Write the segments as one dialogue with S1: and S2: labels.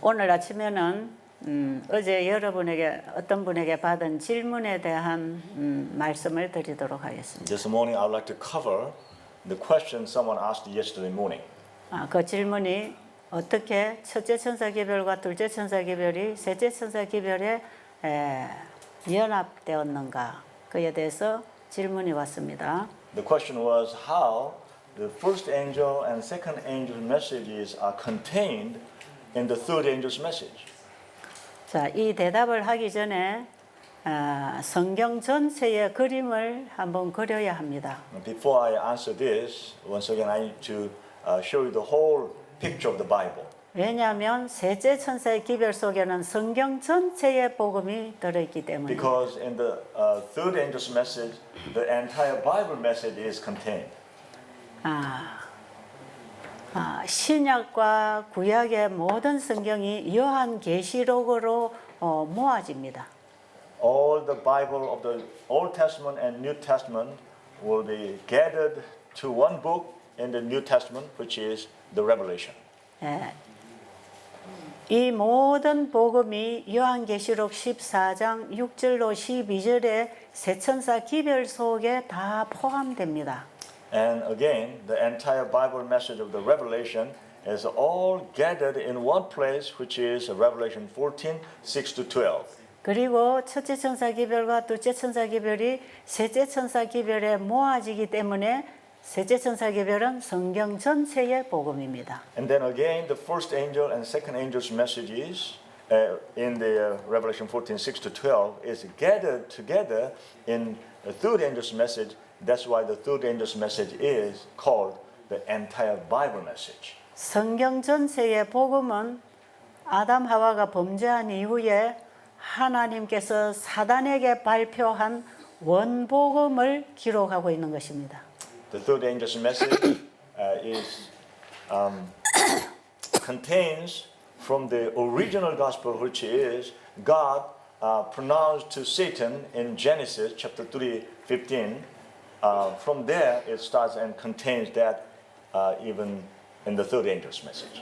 S1: 오늘 아침에는 어제 여러분에게 어떤 분에게 받은 질문에 대한 말씀을 드리도록 하겠습니다.
S2: This morning, I would like to cover the question someone asked yesterday morning.
S1: 그 질문이 어떻게 첫째 천사 기별과 둘째 천사 기별이 셋째 천사 기별에 연합되었는가 그에 대해서 질문이 왔습니다.
S2: The question was how the first angel and second angel's messages are contained in the third angel's message.
S1: 자, 이 대답을 하기 전에 성경 전체의 그림을 한번 그려야 합니다.
S2: Before I answer this, once again, I need to show you the whole picture of the Bible.
S1: 왜냐하면 셋째 천사의 기별 속에는 성경 전체의 복음이 들어있기 때문에.
S2: Because in the third angel's message, the entire Bible message is contained.
S1: 신약과 구약의 모든 성경이 요한계시록으로 모아집니다.
S2: All the Bible of the Old Testament and New Testament will be gathered to one book in the New Testament, which is the Revelation.
S1: 이 모든 복음이 요한계시록 14장 6절로 12절의 세 천사 기별 속에 다 포함됩니다.
S2: And again, the entire Bible message of the Revelation is all gathered in one place, which is Revelation 14, 6 to 12.
S1: 그리고 첫째 천사 기별과 둘째 천사 기별이 셋째 천사 기별에 모아지기 때문에 셋째 천사 기별은 성경 전체의 복음입니다.
S2: And then again, the first angel and second angel's messages in the Revelation 14, 6 to 12 is gathered together in the third angel's message. That's why the third angel's message is called the entire Bible message.
S1: 성경 전체의 복음은 아담 하와가 범죄한 이후에 하나님께서 사단에게 발표한 원복음을 기록하고 있는 것입니다.
S2: The third angel's message contains from the original gospel, which is God pronounced to Satan in Genesis chapter 3, 15. From there, it starts and contains that even in the third angel's message.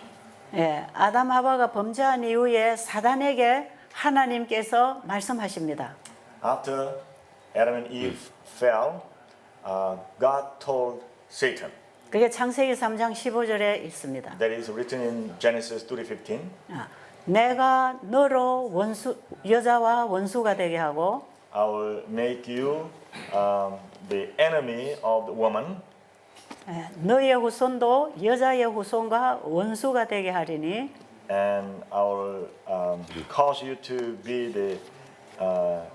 S1: 아담 하와가 범죄한 이후에 사단에게 하나님께서 말씀하십니다.
S2: After Adam and Eve fell, God told Satan.
S1: 그게 창세기 3장 15절에 있습니다.
S2: That is written in Genesis 3:15.
S1: 내가 너로 여자와 원수가 되게 하고
S2: I will make you the enemy of the woman.
S1: 너의 후손도 여자의 후손과 원수가 되게 하리니
S2: And I will cause you to be the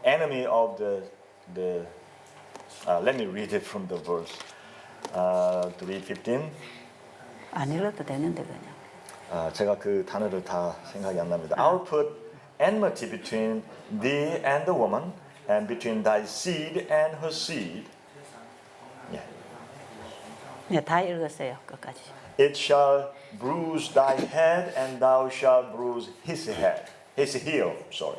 S2: enemy of the let me read it from the verse 3:15.
S1: 안 읽어도 되는데 그냥.
S2: 제가 그 단어를 다 생각이 안 납니다. I will put enmity between thee and the woman, and between thy seed and her seed.
S1: 네, 다 읽었어요. 끝까지.
S2: It shall bruise thy head, and thou shalt bruise his head, his heel. Sorry.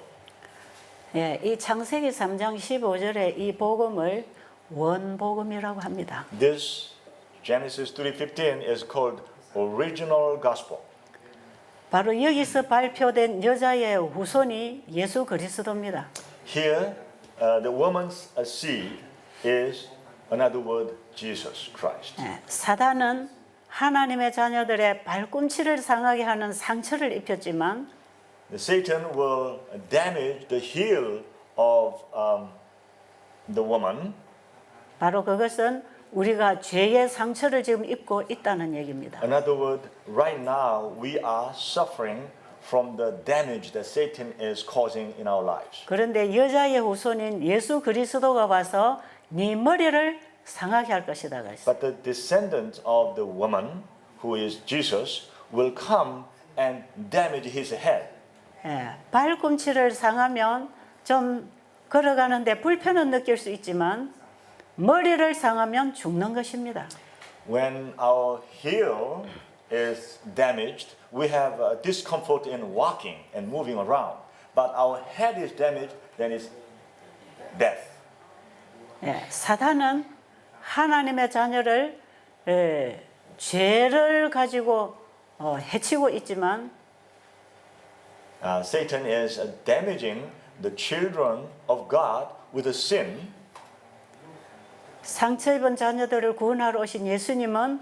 S1: 이 창세기 3장 15절에 이 복음을 원복음이라고 합니다.
S2: This Genesis 3:15 is called original gospel.
S1: 바로 여기서 발표된 여자의 후손이 예수 그리스도입니다.
S2: Here, the woman's seed is another word, Jesus Christ.
S1: 사단은 하나님의 자녀들의 발꿈치를 상하게 하는 상처를 입혔지만
S2: Satan will damage the heel of the woman.
S1: 바로 그것은 우리가 죄의 상처를 지금 입고 있다는 얘기입니다.
S2: In other words, right now we are suffering from the damage that Satan is causing in our lives.
S1: 그런데 여자의 후손인 예수 그리스도가 와서 네 머리를 상하게 할 것이다 그랬어요.
S2: But the descendant of the woman, who is Jesus, will come and damage his head.
S1: 발꿈치를 상하면 좀 걸어가는데 불편은 느낄 수 있지만 머리를 상하면 죽는 것입니다.
S2: When our heel is damaged, we have discomfort in walking and moving around. But our head is damaged, then it's death.
S1: 사단은 하나님의 자녀를 죄를 가지고 해치고 있지만
S2: Satan is damaging the children of God with a sin.
S1: 상처 입은 자녀들을 구원하러 오신 예수님은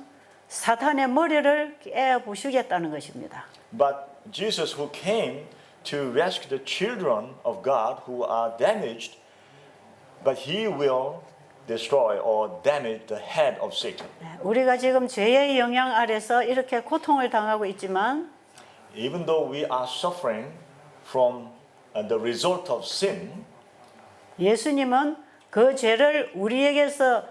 S1: 사탄의 머리를 깨어 부수겠다는 것입니다.
S2: But Jesus, who came to rescue the children of God who are damaged, but he will destroy or damage the head of Satan.
S1: 우리가 지금 죄의 영향 아래서 이렇게 고통을 당하고 있지만
S2: Even though we are suffering from the result of sin,
S1: 예수님은 그 죄를 우리에게서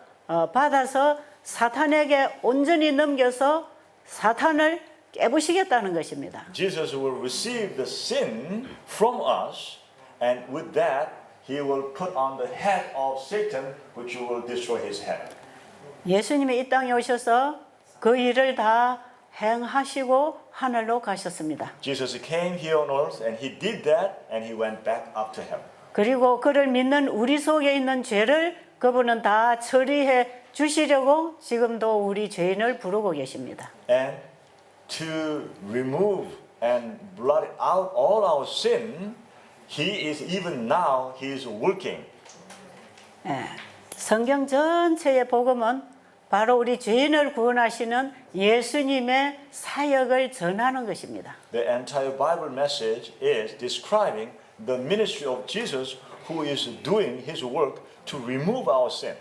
S1: 받아서 사탄에게 온전히 넘겨서 사탄을 깨부시겠다는 것입니다.
S2: Jesus will receive the sin from us, and with that, he will put on the head of Satan, which will destroy his head.
S1: 예수님이 이 땅에 오셔서 그 일을 다 행하시고 하늘로 가셨습니다.
S2: Jesus came here on earth, and he did that, and he went back up to heaven.
S1: 그리고 그를 믿는 우리 속에 있는 죄를 그분은 다 처리해 주시려고 지금도 우리 죄인을 부르고 계십니다.
S2: And to remove and blot out all our sin, he is even now, he is working.
S1: 성경 전체의 복음은 바로 우리 죄인을 구원하시는 예수님의 사역을 전하는 것입니다.
S2: The entire Bible message is describing the ministry of Jesus who is doing his work to remove our sin.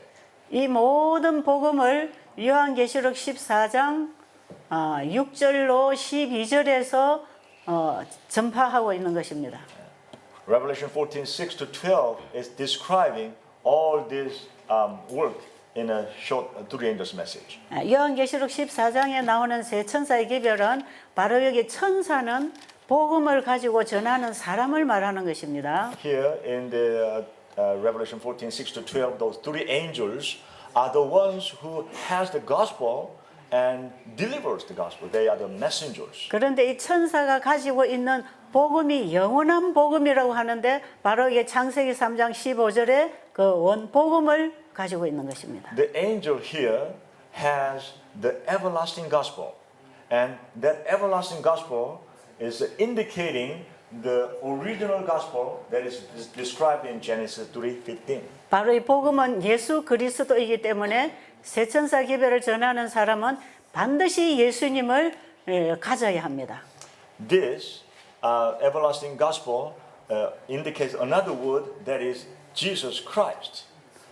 S1: 이 모든 복음을 요한계시록 14장 6절로 12절에서 전파하고 있는 것입니다.
S2: Revelation 14:6 to 12 is describing all this work in a short three angels message.
S1: 요한계시록 14장에 나오는 세 천사의 기별은 바로 여기 천사는 복음을 가지고 전하는 사람을 말하는 것입니다.
S2: Here in the Revelation 14:6 to 12, those three angels are the ones who has the gospel and delivers the gospel. They are the messengers.
S1: 그런데 이 천사가 가지고 있는 복음이 영원한 복음이라고 하는데 바로 이게 창세기 3장 15절에 그 원복음을 가지고 있는 것입니다.
S2: The angel here has the everlasting gospel, and that everlasting gospel is indicating the original gospel that is described in Genesis 3:15.
S1: 바로 이 복음은 예수 그리스도이기 때문에 세 천사 기별을 전하는 사람은 반드시 예수님을 가져야 합니다.
S2: This everlasting gospel indicates another word that is Jesus Christ.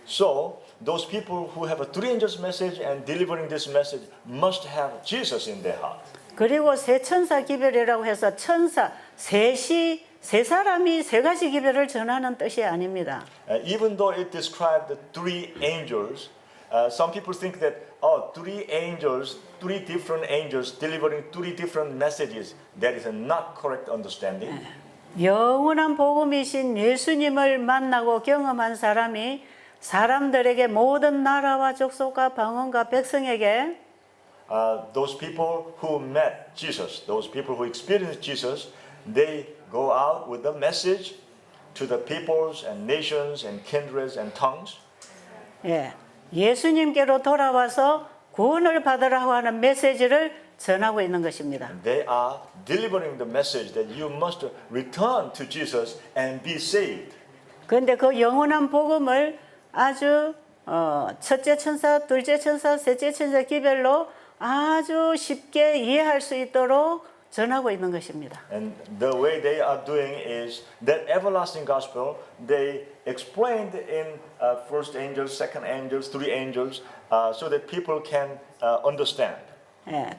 S2: So those people who have a three angels message and delivering this message must have Jesus in their heart.
S1: 그리고 세 천사 기별이라고 해서 천사 세 사람이 세 가지 기별을 전하는 뜻이 아닙니다.
S2: Even though it described the three angels, some people think that three different angels delivering three different messages. That is a not correct understanding.
S1: 영원한 복음이신 예수님을 만나고 경험한 사람이 사람들에게 모든 나라와 족속과 방언과 백성에게
S2: Those people who met Jesus, those people who experienced Jesus, they go out with the message to the peoples and nations and kindreds and tongues.
S1: 예수님께로 돌아와서 구원을 받으라고 하는 메시지를 전하고 있는 것입니다.
S2: They are delivering the message that you must return to Jesus and be saved.
S1: 그런데 그 영원한 복음을 아주 첫째 천사, 둘째 천사, 셋째 천사 기별로 아주 쉽게 이해할 수 있도록 전하고 있는 것입니다.
S2: And the way they are doing is that everlasting gospel they explained in first angels, second angels, three angels, so that people can understand.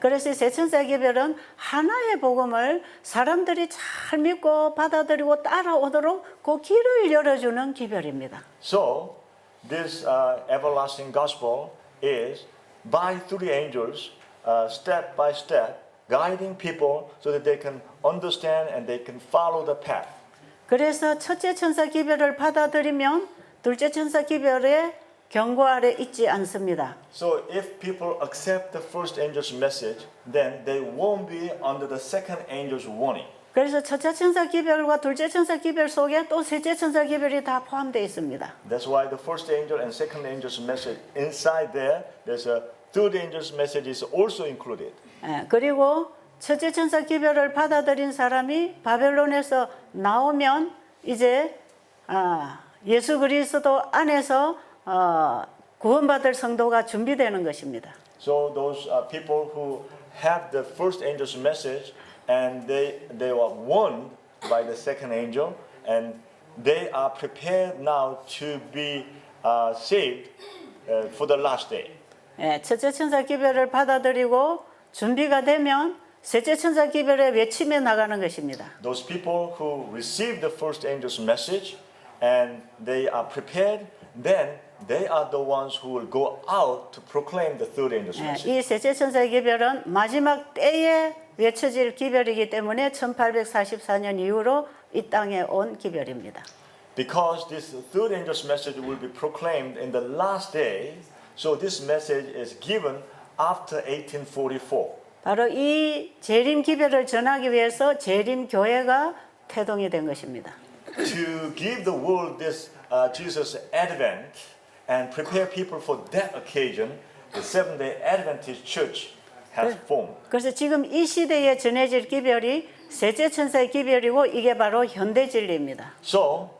S1: 그래서 세 천사 기별은 하나의 복음을 사람들이 잘 믿고 받아들이고 따라오도록 그 길을 열어주는 기별입니다.
S2: So this everlasting gospel is by three angels, step by step, guiding people so that they can understand and they can follow the path.
S1: 그래서 첫째 천사 기별을 받아들이면 둘째 천사 기별의 경고 아래 있지 않습니다.
S2: So if people accept the first angel's message, then they won't be under the second angel's warning.
S1: 그래서 첫째 천사 기별과 둘째 천사 기별 속에 또 셋째 천사 기별이 다 포함되어 있습니다.
S2: That's why the first angel and second angel's message inside there, there's a third angel's message is also included.
S1: 그리고 첫째 천사 기별을 받아들인 사람이 바벨론에서 나오면 이제 예수 그리스도 안에서 구원받을 성도가 준비되는 것입니다.
S2: So those people who have the first angel's message and they were warned by the second angel and they are prepared now to be saved for the last day.
S1: 예, 첫째 천사 기별을 받아들이고 준비가 되면 셋째 천사 기별의 외침에 나가는 것입니다.
S2: Those people who receive the first angel's message and they are prepared, then they are the ones who will go out to proclaim the third angel's
S1: 예,
S2: message.
S1: 이 셋째 천사의 기별은 마지막 때에 외쳐질 기별이기 때문에 1844년 이후로 이 땅에 온 기별입니다.
S2: Because this third angel's message will be proclaimed in the last day, so this message is given after 1844.
S1: 바로 이 재림 기별을 전하기 위해서 재림 교회가 태동이 된 것입니다.
S2: To give the world this Jesus' advent and prepare people for that occasion, the Seventh-day Adventist Church has formed.
S1: 그래서 지금 이 시대에 전해질 기별이 셋째 천사의 기별이고 이게 바로 현대 진리입니다.
S2: So,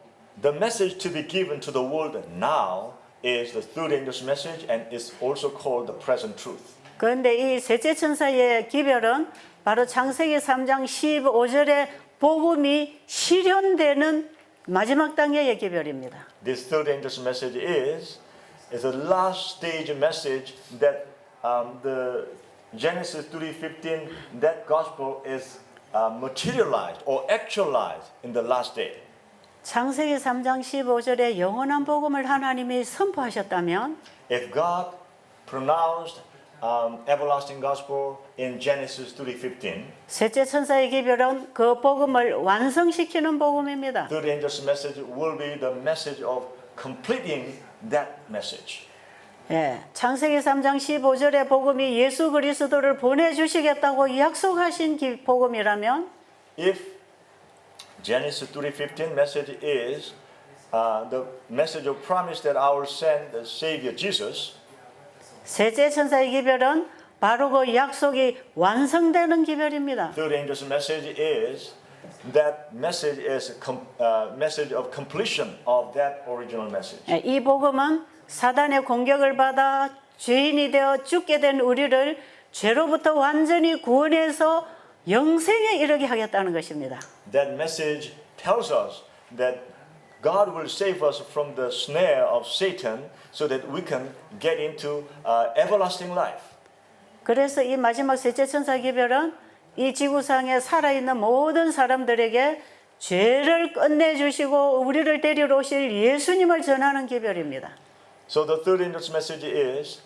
S2: the message to be given to the world now is the third angel's message and is also called the present truth.
S1: 그런데 이 셋째 천사의 기별은 바로 창세기 3장 15절에 복음이 실현되는 마지막 단계의 기별입니다.
S2: This third angel's message is a last stage message that the Genesis 3:15 that gospel is materialized or actualized in the last day.
S1: 창세기 3장 15절에 영원한 복음을 하나님이 선포하셨다면
S2: If God pronounced everlasting gospel in Genesis 3:15,
S1: 셋째 천사의 기별은 그 복음을 완성시키는 복음입니다.
S2: third angel's message will be the message of completing that message.
S1: 예, 창세기 3장 15절의 복음이 예수 그리스도를 보내주시겠다고 약속하신 복음이라면
S2: If Genesis 3:15 message is the message of promise that I will send the Savior Jesus,
S1: 셋째 천사의 기별은 바로 그 약속이 완성되는 기별입니다.
S2: third angel's message is that message is message of completion of that original message.
S1: 예, 이 복음은 사단의 공격을 받아 죄인이 되어 죽게 된 우리를 죄로부터 완전히 구원해서 영생에 이르게 하겠다는 것입니다.
S2: That message tells us that God will save us from the snare of Satan so that we can get into everlasting life.
S1: 그래서 이 마지막 셋째 천사 기별은 이 지구상에 살아있는 모든 사람들에게 죄를 끝내주시고 우리를 데리러 오실 예수님을 전하는 기별입니다.
S2: So the third angel's message is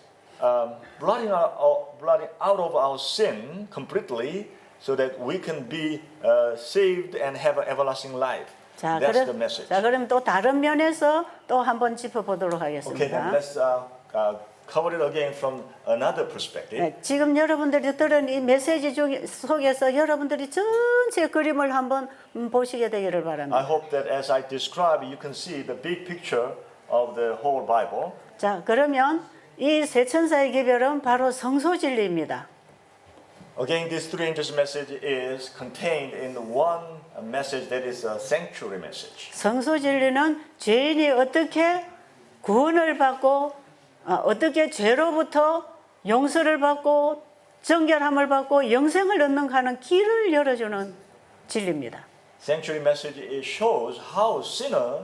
S2: blotting out of our sin completely so that we can be saved and have an everlasting life.
S1: 자,
S2: That's the message.
S1: 그럼 또 다른 면에서 또 한번 짚어보도록
S2: Okay,
S1: 하겠습니다.
S2: then let's cover it again from another perspective.
S1: 네, 지금 여러분들이 들은 이 메시지 속에서 여러분들이 전체 그림을 한번 보시게 되기를
S2: I
S1: 바랍니다.
S2: hope that as I describe, you can see the big picture of the whole Bible.
S1: 자, 그러면 이 세 천사의 기별은 바로 성소 진리입니다.
S2: Again, this three angels message is contained in one message that is a sanctuary message.
S1: 성소 진리는 죄인이 어떻게 구원을 받고 어떻게 죄로부터 용서를 받고 정결함을 받고 영생을 얻는 하는 길을 열어주는 진리입니다.
S2: Sanctuary message it shows how sinner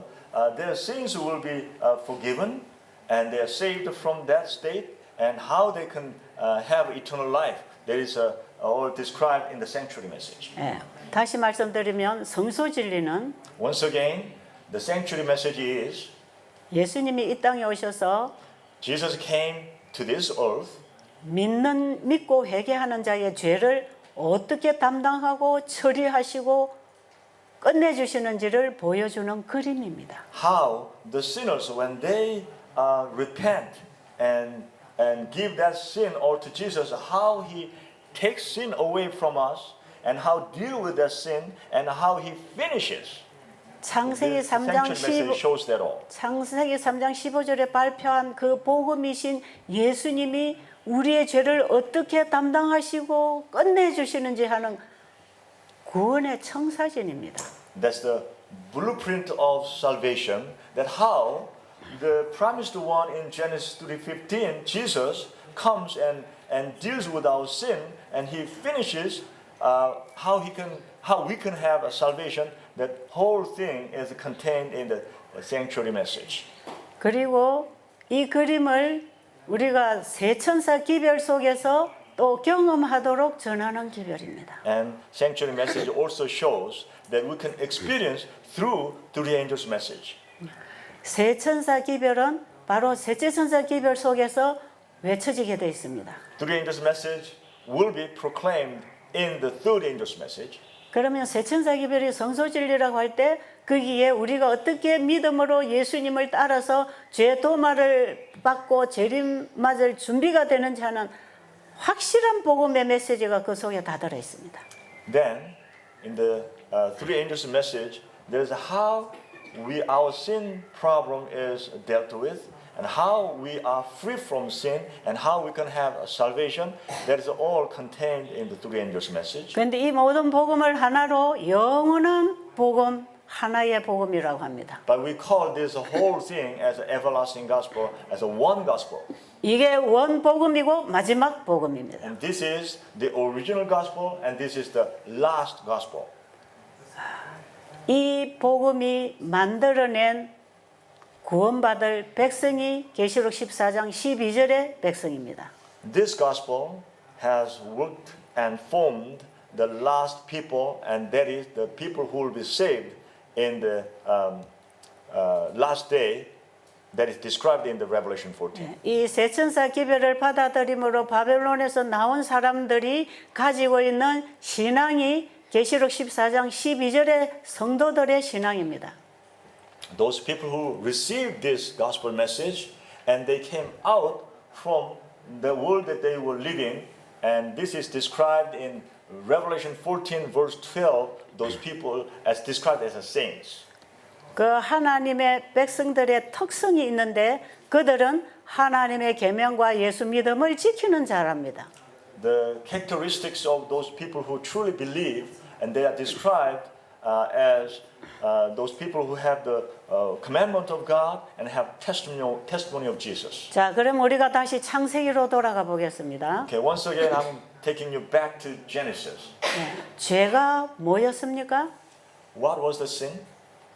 S2: their sins will be forgiven and they are saved from that state and how they can have eternal life. That is all described in the sanctuary message.
S1: 예, 다시 말씀드리면 성소 진리는
S2: Once again, the sanctuary message is
S1: 예수님이 이 땅에 오셔서
S2: Jesus came to this earth
S1: 믿고 회개하는 자의 죄를 어떻게 담당하고 처리하시고 끝내주시는지를 보여주는 그림입니다.
S2: how the sinners, when they repent and give that sin all to Jesus, how he takes sin away from us and how deal with that sin and how he finishes.
S1: 창세기
S2: This
S1: 3장
S2: sanctuary message shows that all.
S1: 창세기 3장 15절에 발표한 그 복음이신 예수님이 우리의 죄를 어떻게 담당하시고 끝내주시는지 하는 구원의 청사진입니다.
S2: That's the blueprint of salvation. That how the promised one in Genesis 3:15, Jesus comes and deals with our sin, and he finishes how we can have a salvation. That whole thing is contained in the sanctuary message.
S1: 그리고 이 그림을 우리가 세 천사 기별 속에서 또 경험하도록 전하는 기별입니다.
S2: And sanctuary message also shows that we can experience through the angels' message.
S1: 세 천사 기별은 바로 셋째 천사 기별 속에서 외쳐지게 되어 있습니다.
S2: Three angels' message will be proclaimed in the third angel's message.
S1: 그러면 세 천사 기별이 성소 진리라고 할 때 거기에 우리가 어떻게 믿음으로 예수님을 따라서 죄 도말을 받고 재림 맞을 준비가 되는지 하는 확실한 복음의 메시지가 그 속에 다 들어 있습니다.
S2: Then, in the three angels' message, there's how our sin problem is dealt with, and how we are free from sin, and how we can have salvation. That is all contained in the three angels' message.
S1: 그런데 이 모든 복음을 하나로 영원한 복음, 하나의 복음이라고 합니다.
S2: But we call this whole thing as an everlasting gospel, as a one gospel.
S1: 이게 원 복음이고 마지막 복음입니다.
S2: And this is the original gospel, and this is the last gospel.
S1: 이 복음이 만들어낸 구원받을 백성이 계시록 14장 12절의 백성입니다.
S2: This gospel has worked and formed the last people, and that is the people who will be saved in the last day that is described in the Revelation 14.
S1: 이 세천사 기별을 받아들임으로 바벨론에서 나온 사람들이 가지고 있는 신앙이 계시록 14장 12절의 성도들의 신앙입니다.
S2: Those people who received this gospel message and they came out from the world that they were living, and this is described in Revelation 14 verse 12, those people as described as saints.
S1: 그 하나님의 백성들의 특성이 있는데 그들은 하나님의 계명과 예수 믿음을 지키는 자랍니다.
S2: The characteristics of those people who truly believe, and they are described as those people who have the commandment of God and have testimony of Jesus.
S1: 자, 그럼 우리가 다시 창세기로 돌아가 보겠습니다.
S2: Okay, once again, I'm taking you back to Genesis.
S1: 죄가 뭐였습니까?
S2: What was the sin?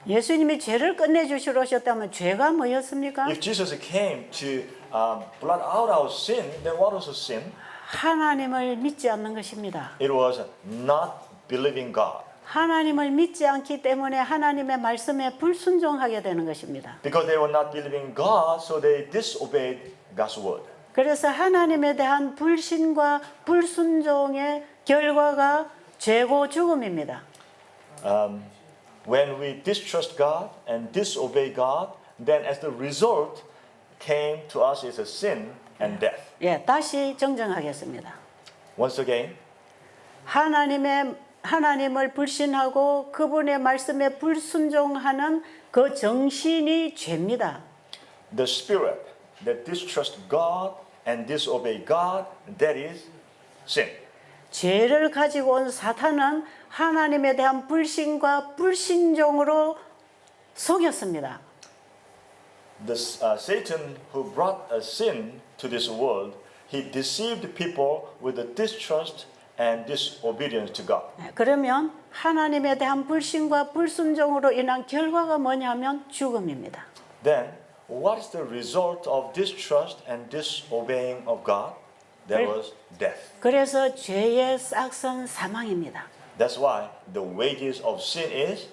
S1: 예수님이 죄를 끝내주시러 오셨다면 죄가 뭐였습니까?
S2: If Jesus came to blot out our sin, then what was the sin?
S1: 하나님을 믿지 않는 것입니다.
S2: It was not believing God.
S1: 하나님을 믿지 않기 때문에 하나님의 말씀에 불순종하게 되는 것입니다.
S2: Because they were not believing God, so they disobeyed God's word.
S1: 그래서 하나님에 대한 불신과 불순종의 결과가 죄고 죽음입니다.
S2: When we distrust God and disobey God, then as the result came to us is a sin and death.
S1: 예, 다시 정정하겠습니다.
S2: Once again,
S1: 하나님을 불신하고 그분의 말씀에 불순종하는 그 정신이 죄입니다.
S2: the spirit that distrusts God and disobey God, that is sin.
S1: 죄를 가지고 온 사탄은 하나님에 대한 불신과 불신종으로 속였습니다.
S2: Satan, who brought a sin to this world, he deceived people with the distrust and disobedience to God.
S1: 그러면 하나님에 대한 불신과 불순종으로 인한 결과가 뭐냐면 죽음입니다.
S2: Then, what is the result of distrust and disobeying of God? There was death.
S1: 그래서 죄의 싹은 사망입니다.
S2: That's why the wages of sin is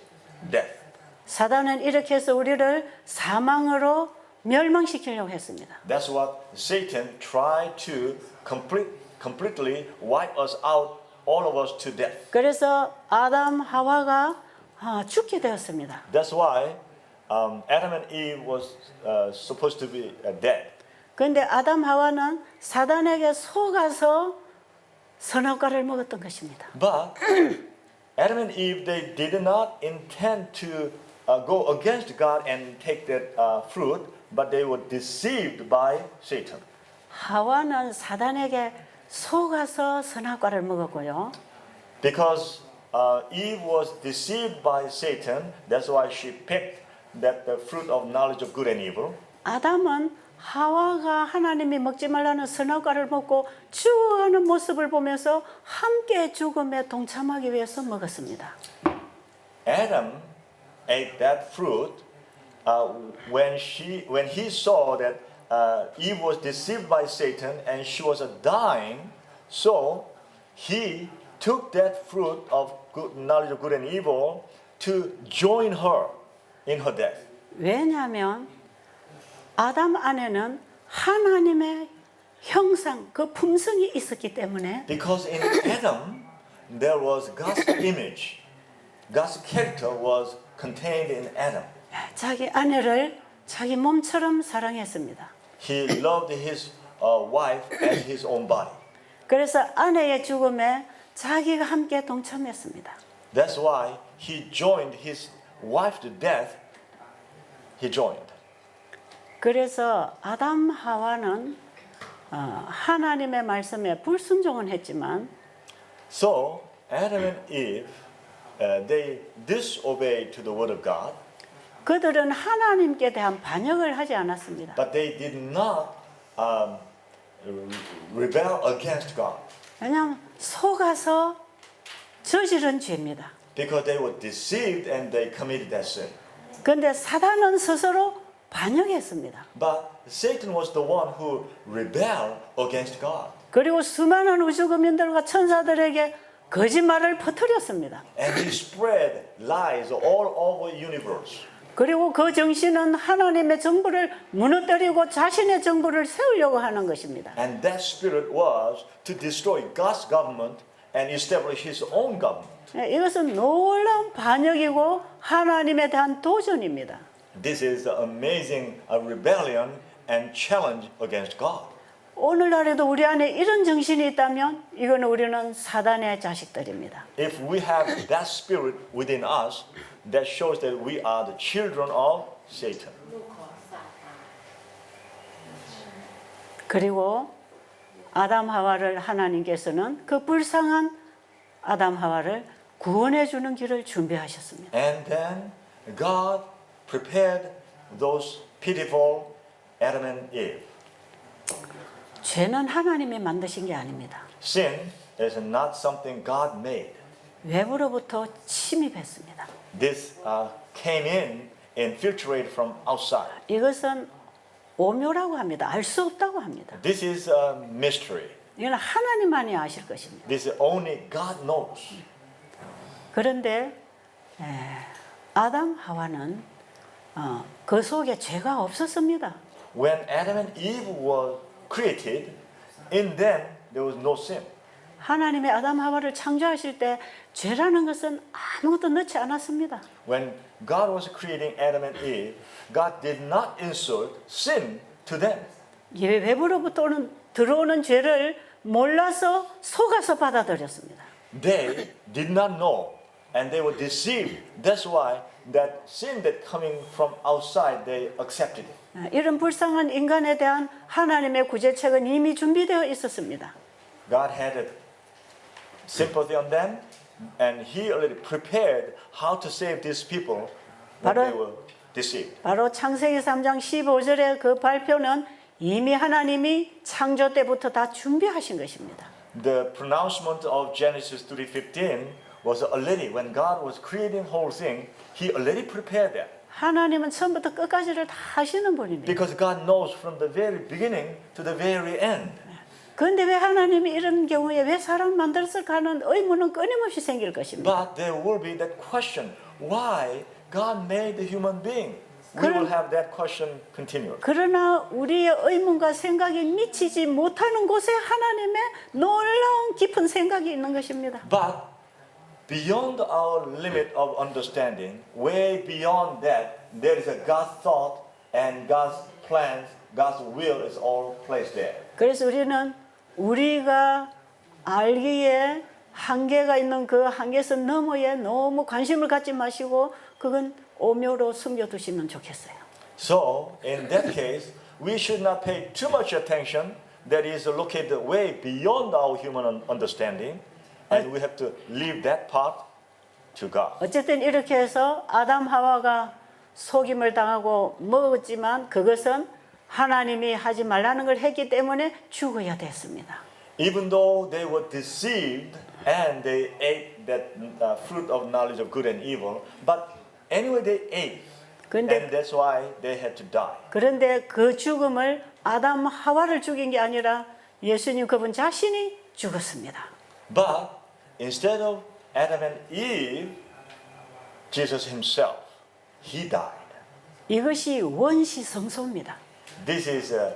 S2: death.
S1: 사단은 이렇게 해서 우리를 사망으로 멸망시키려고 했습니다.
S2: That's what Satan tried to completely wipe us out, all of us to death.
S1: 그래서 아담 하와가 죽게 되었습니다.
S2: That's why Adam and Eve was supposed to be dead.
S1: 그런데 아담 하와는 사단에게 속아서 선악과를 먹었던 것입니다.
S2: But Adam and Eve, they did not intend to go against God and take that fruit, but they were deceived by Satan.
S1: 하와는 사단에게 속아서 선악과를 먹었고요.
S2: Because Eve was deceived by Satan, that's why she picked that the fruit of knowledge of good and evil.
S1: 아담은 하와가 하나님이 먹지 말라는 선악과를 먹고 죽어가는 모습을 보면서 함께 죽음에 동참하기 위해서 먹었습니다.
S2: Adam ate that fruit when he saw that Eve was deceived by Satan and she was dying, so he took that fruit of good, knowledge of good and evil to join her in her death.
S1: 왜냐하면 아담 안에는 하나님의 형상, 그 품성이 있었기 때문에
S2: Because in Adam there was God's image, God's character was contained in Adam.
S1: 자기 아내를 자기 몸처럼 사랑했습니다.
S2: He loved his wife as his own body.
S1: 그래서 아내의 죽음에 자기가 함께 동참했습니다.
S2: That's why he joined his wife's death. He joined.
S1: 그래서 아담 하와는 하나님의 말씀에 불순종은 했지만
S2: So Adam and Eve, they disobeyed to the word of God,
S1: 그들은 하나님께 대한 반역을 하지 않았습니다.
S2: but they did not rebel against God
S1: 왜냐하면 속아서 저지른 죄입니다.
S2: because they were deceived and they committed that sin.
S1: 그런데 사단은 스스로 반역했습니다.
S2: But Satan was the one who rebelled against God.
S1: 그리고 수많은 우주국민들과 천사들에게 거짓말을 퍼뜨렸습니다.
S2: And he spread lies all over the universe.
S1: 그리고 그 정신은 하나님의 정부를 무너뜨리고 자신의 정부를 세우려고 하는 것입니다.
S2: And that spirit was to destroy God's government and establish his own government.
S1: 이것은 놀라운 반역이고 하나님에 대한 도전입니다.
S2: This is an amazing rebellion and challenge against God.
S1: 오늘날에도 우리 안에 이런 정신이 있다면 이거는 우리는 사단의 자식들입니다.
S2: If we have that spirit within us, that shows that we are the children of Satan.
S1: 그리고 아담 하와를 하나님께서는 그 불쌍한 아담 하와를 구원해 주는 길을 준비하셨습니다.
S2: And then God prepared those pitiful Adam and Eve.
S1: 죄는 하나님이 만드신 게 아닙니다.
S2: Sin is not something God made.
S1: 외부로부터 침입했습니다.
S2: This came in, infiltrated from outside.
S1: 이것은 오묘라고 합니다. 알 수 없다고 합니다.
S2: This is a mystery.
S1: 이건 하나님만이 아실 것입니다.
S2: This is only God knows.
S1: 그런데 아담 하와는 그 속에 죄가 없었습니다.
S2: When Adam and Eve were created, in them there was no sin.
S1: 하나님의 아담 하와를 창조하실 때 죄라는 것은 아무것도 넣지 않았습니다.
S2: When God was creating Adam and Eve, God did not insert sin to them.
S1: 외부로부터 들어오는 죄를 몰라서 속아서 받아들였습니다.
S2: They did not know and they were deceived. That's why that sin that coming from outside, they accepted it.
S1: 이런 불쌍한 인간에 대한 하나님의 구제책은 이미 준비되어 있었습니다.
S2: God had a sympathy on them and He already prepared how to save these people when they were deceived.
S1: 바로 창세기 3장 15절의 그 발표는 이미 하나님이 창조 때부터 다 준비하신 것입니다.
S2: The pronouncement of Genesis 3:15 was already when God was creating whole thing, He already prepared that.
S1: 하나님은 처음부터 끝까지를 다 하시는 분입니다.
S2: Because God knows from the very beginning to the very end.
S1: 그런데 왜 하나님이 이런 경우에 왜 사람 만들었을까 하는 의문은 끊임없이 생길 것입니다.
S2: But there will be that question, why God made the human being? We will have that question continually.
S1: 그러나 우리의 의문과 생각이 미치지 못하는 곳에 하나님의 놀라운 깊은 생각이 있는 것입니다.
S2: But beyond our limit of understanding, way beyond that, there is a God's thought and God's plans, God's will is all placed there.
S1: 그래서 우리는 우리가 알기에 한계가 있는 그 한계선 너머에 너무 관심을 갖지 마시고 그건 오묘로 숨겨두시면 좋겠어요.
S2: So, in that case, we should not pay too much attention that is located way beyond our human understanding, and we have to leave that part to God.
S1: 어쨌든 이렇게 해서 아담 하와가 속임을 당하고 먹었지만 그것은 하나님이 하지 말라는 걸 했기 때문에 죽어야 됐습니다.
S2: Even though they were deceived and they ate that fruit of knowledge of good and evil, but anyway they ate,
S1: 근데-
S2: and that's why they had to die.
S1: 그런데 그 죽음을 아담 하와를 죽인 게 아니라 예수님 그분 자신이 죽었습니다.
S2: But instead of Adam and Eve, Jesus himself, he died.
S1: 이것이 원시 성소입니다.
S2: This is a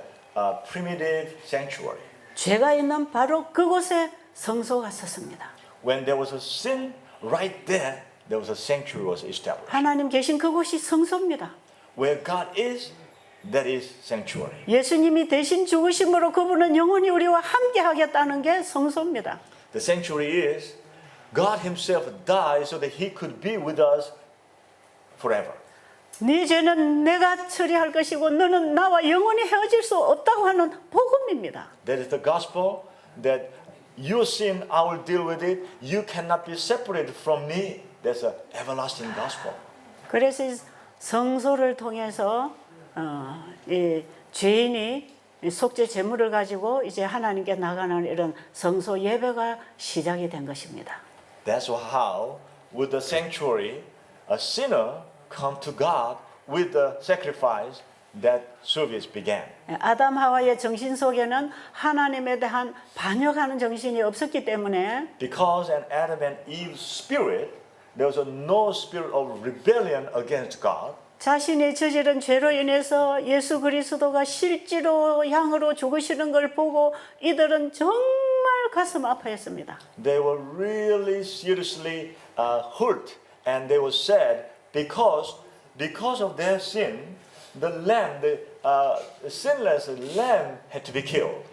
S2: primitive sanctuary.
S1: 죄가 있는 바로 그곳에 성소가 섰습니다.
S2: When there was a sin, right there was a sanctuary was established.
S1: 하나님 계신 그곳이 성소입니다.
S2: Where God is, that is sanctuary.
S1: 예수님이 대신 죽으심으로 그분은 영원히 우리와 함께 하겠다는 게 성소입니다.
S2: The sanctuary is God himself died so that he could be with us forever.
S1: 네 죄는 내가 처리할 것이고 너는 나와 영원히 헤어질 수 없다고 하는 복음입니다.
S2: That is the gospel that your sin, I will deal with it. You cannot be separated from me. That's an everlasting gospel.
S1: 그래서 이 성소를 통해서 이 죄인이 이 속죄 제물을 가지고 이제 하나님께 나가는 이런 성소 예배가 시작이 된 것입니다.
S2: That's how, with the sanctuary, a sinner come to God with the sacrifice that service began.
S1: 아담 하와의 정신 속에는 하나님에 대한 반역하는 정신이 없었기 때문에
S2: Because in Adam and Eve's spirit, there was no spirit of rebellion against God.
S1: 자신이 저지른 죄로 인해서 예수 그리스도가 실제로 양으로 죽으시는 걸 보고 이들은 정말 가슴 아파했습니다.
S2: They were really seriously hurt, and they were sad because of their sin, the lamb, the sinless lamb, had to be killed.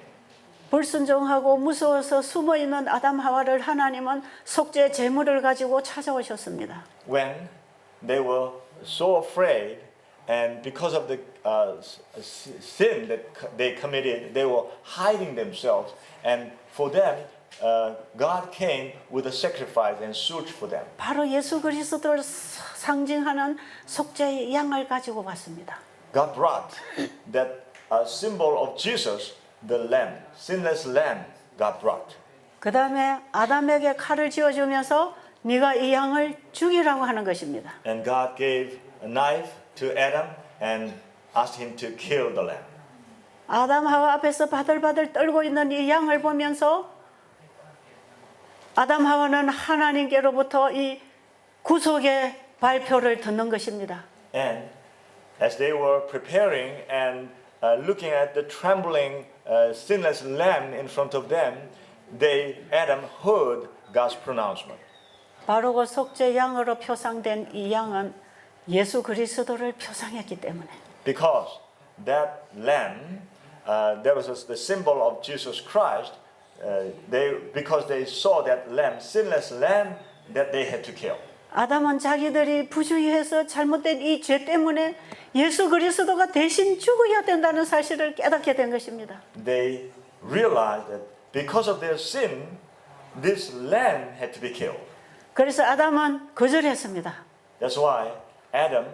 S1: 불순종하고 무서워서 숨어 있는 아담 하와를 하나님은 속죄 제물을 가지고 찾아오셨습니다.
S2: When they were so afraid, and because of the sin that they committed, they were hiding themselves, and for them, God came with a sacrifice and searched for them.
S1: 바로 예수 그리스도를 상징하는 속죄의 양을 가지고 왔습니다.
S2: God brought that symbol of Jesus, the lamb, sinless lamb, God brought.
S1: 그 다음에 아담에게 칼을 쥐어주면서 네가 이 양을 죽이라고 하는 것입니다.
S2: And God gave a knife to Adam and asked him to kill the lamb.
S1: 아담 하와 앞에서 바들바들 떨고 있는 이 양을 보면서 아담 하와는 하나님께로부터 이 구속의 발표를 듣는 것입니다.
S2: And as they were preparing and looking at the trembling sinless lamb in front of them, Adam heard God's pronouncement.
S1: 바로 그 속죄 양으로 표상된 이 양은 예수 그리스도를 표상했기 때문에
S2: Because that lamb, that was the symbol of Jesus Christ, because they saw that lamb, sinless lamb, that they had to kill.
S1: 아담은 자기들이 부주의해서 잘못된 이 죄 때문에 예수 그리스도가 대신 죽어야 된다는 사실을 깨닫게 된 것입니다.
S2: They realized that because of their sin, this lamb had to be killed.
S1: 그래서 아담은 거절했습니다.
S2: That's why Adam,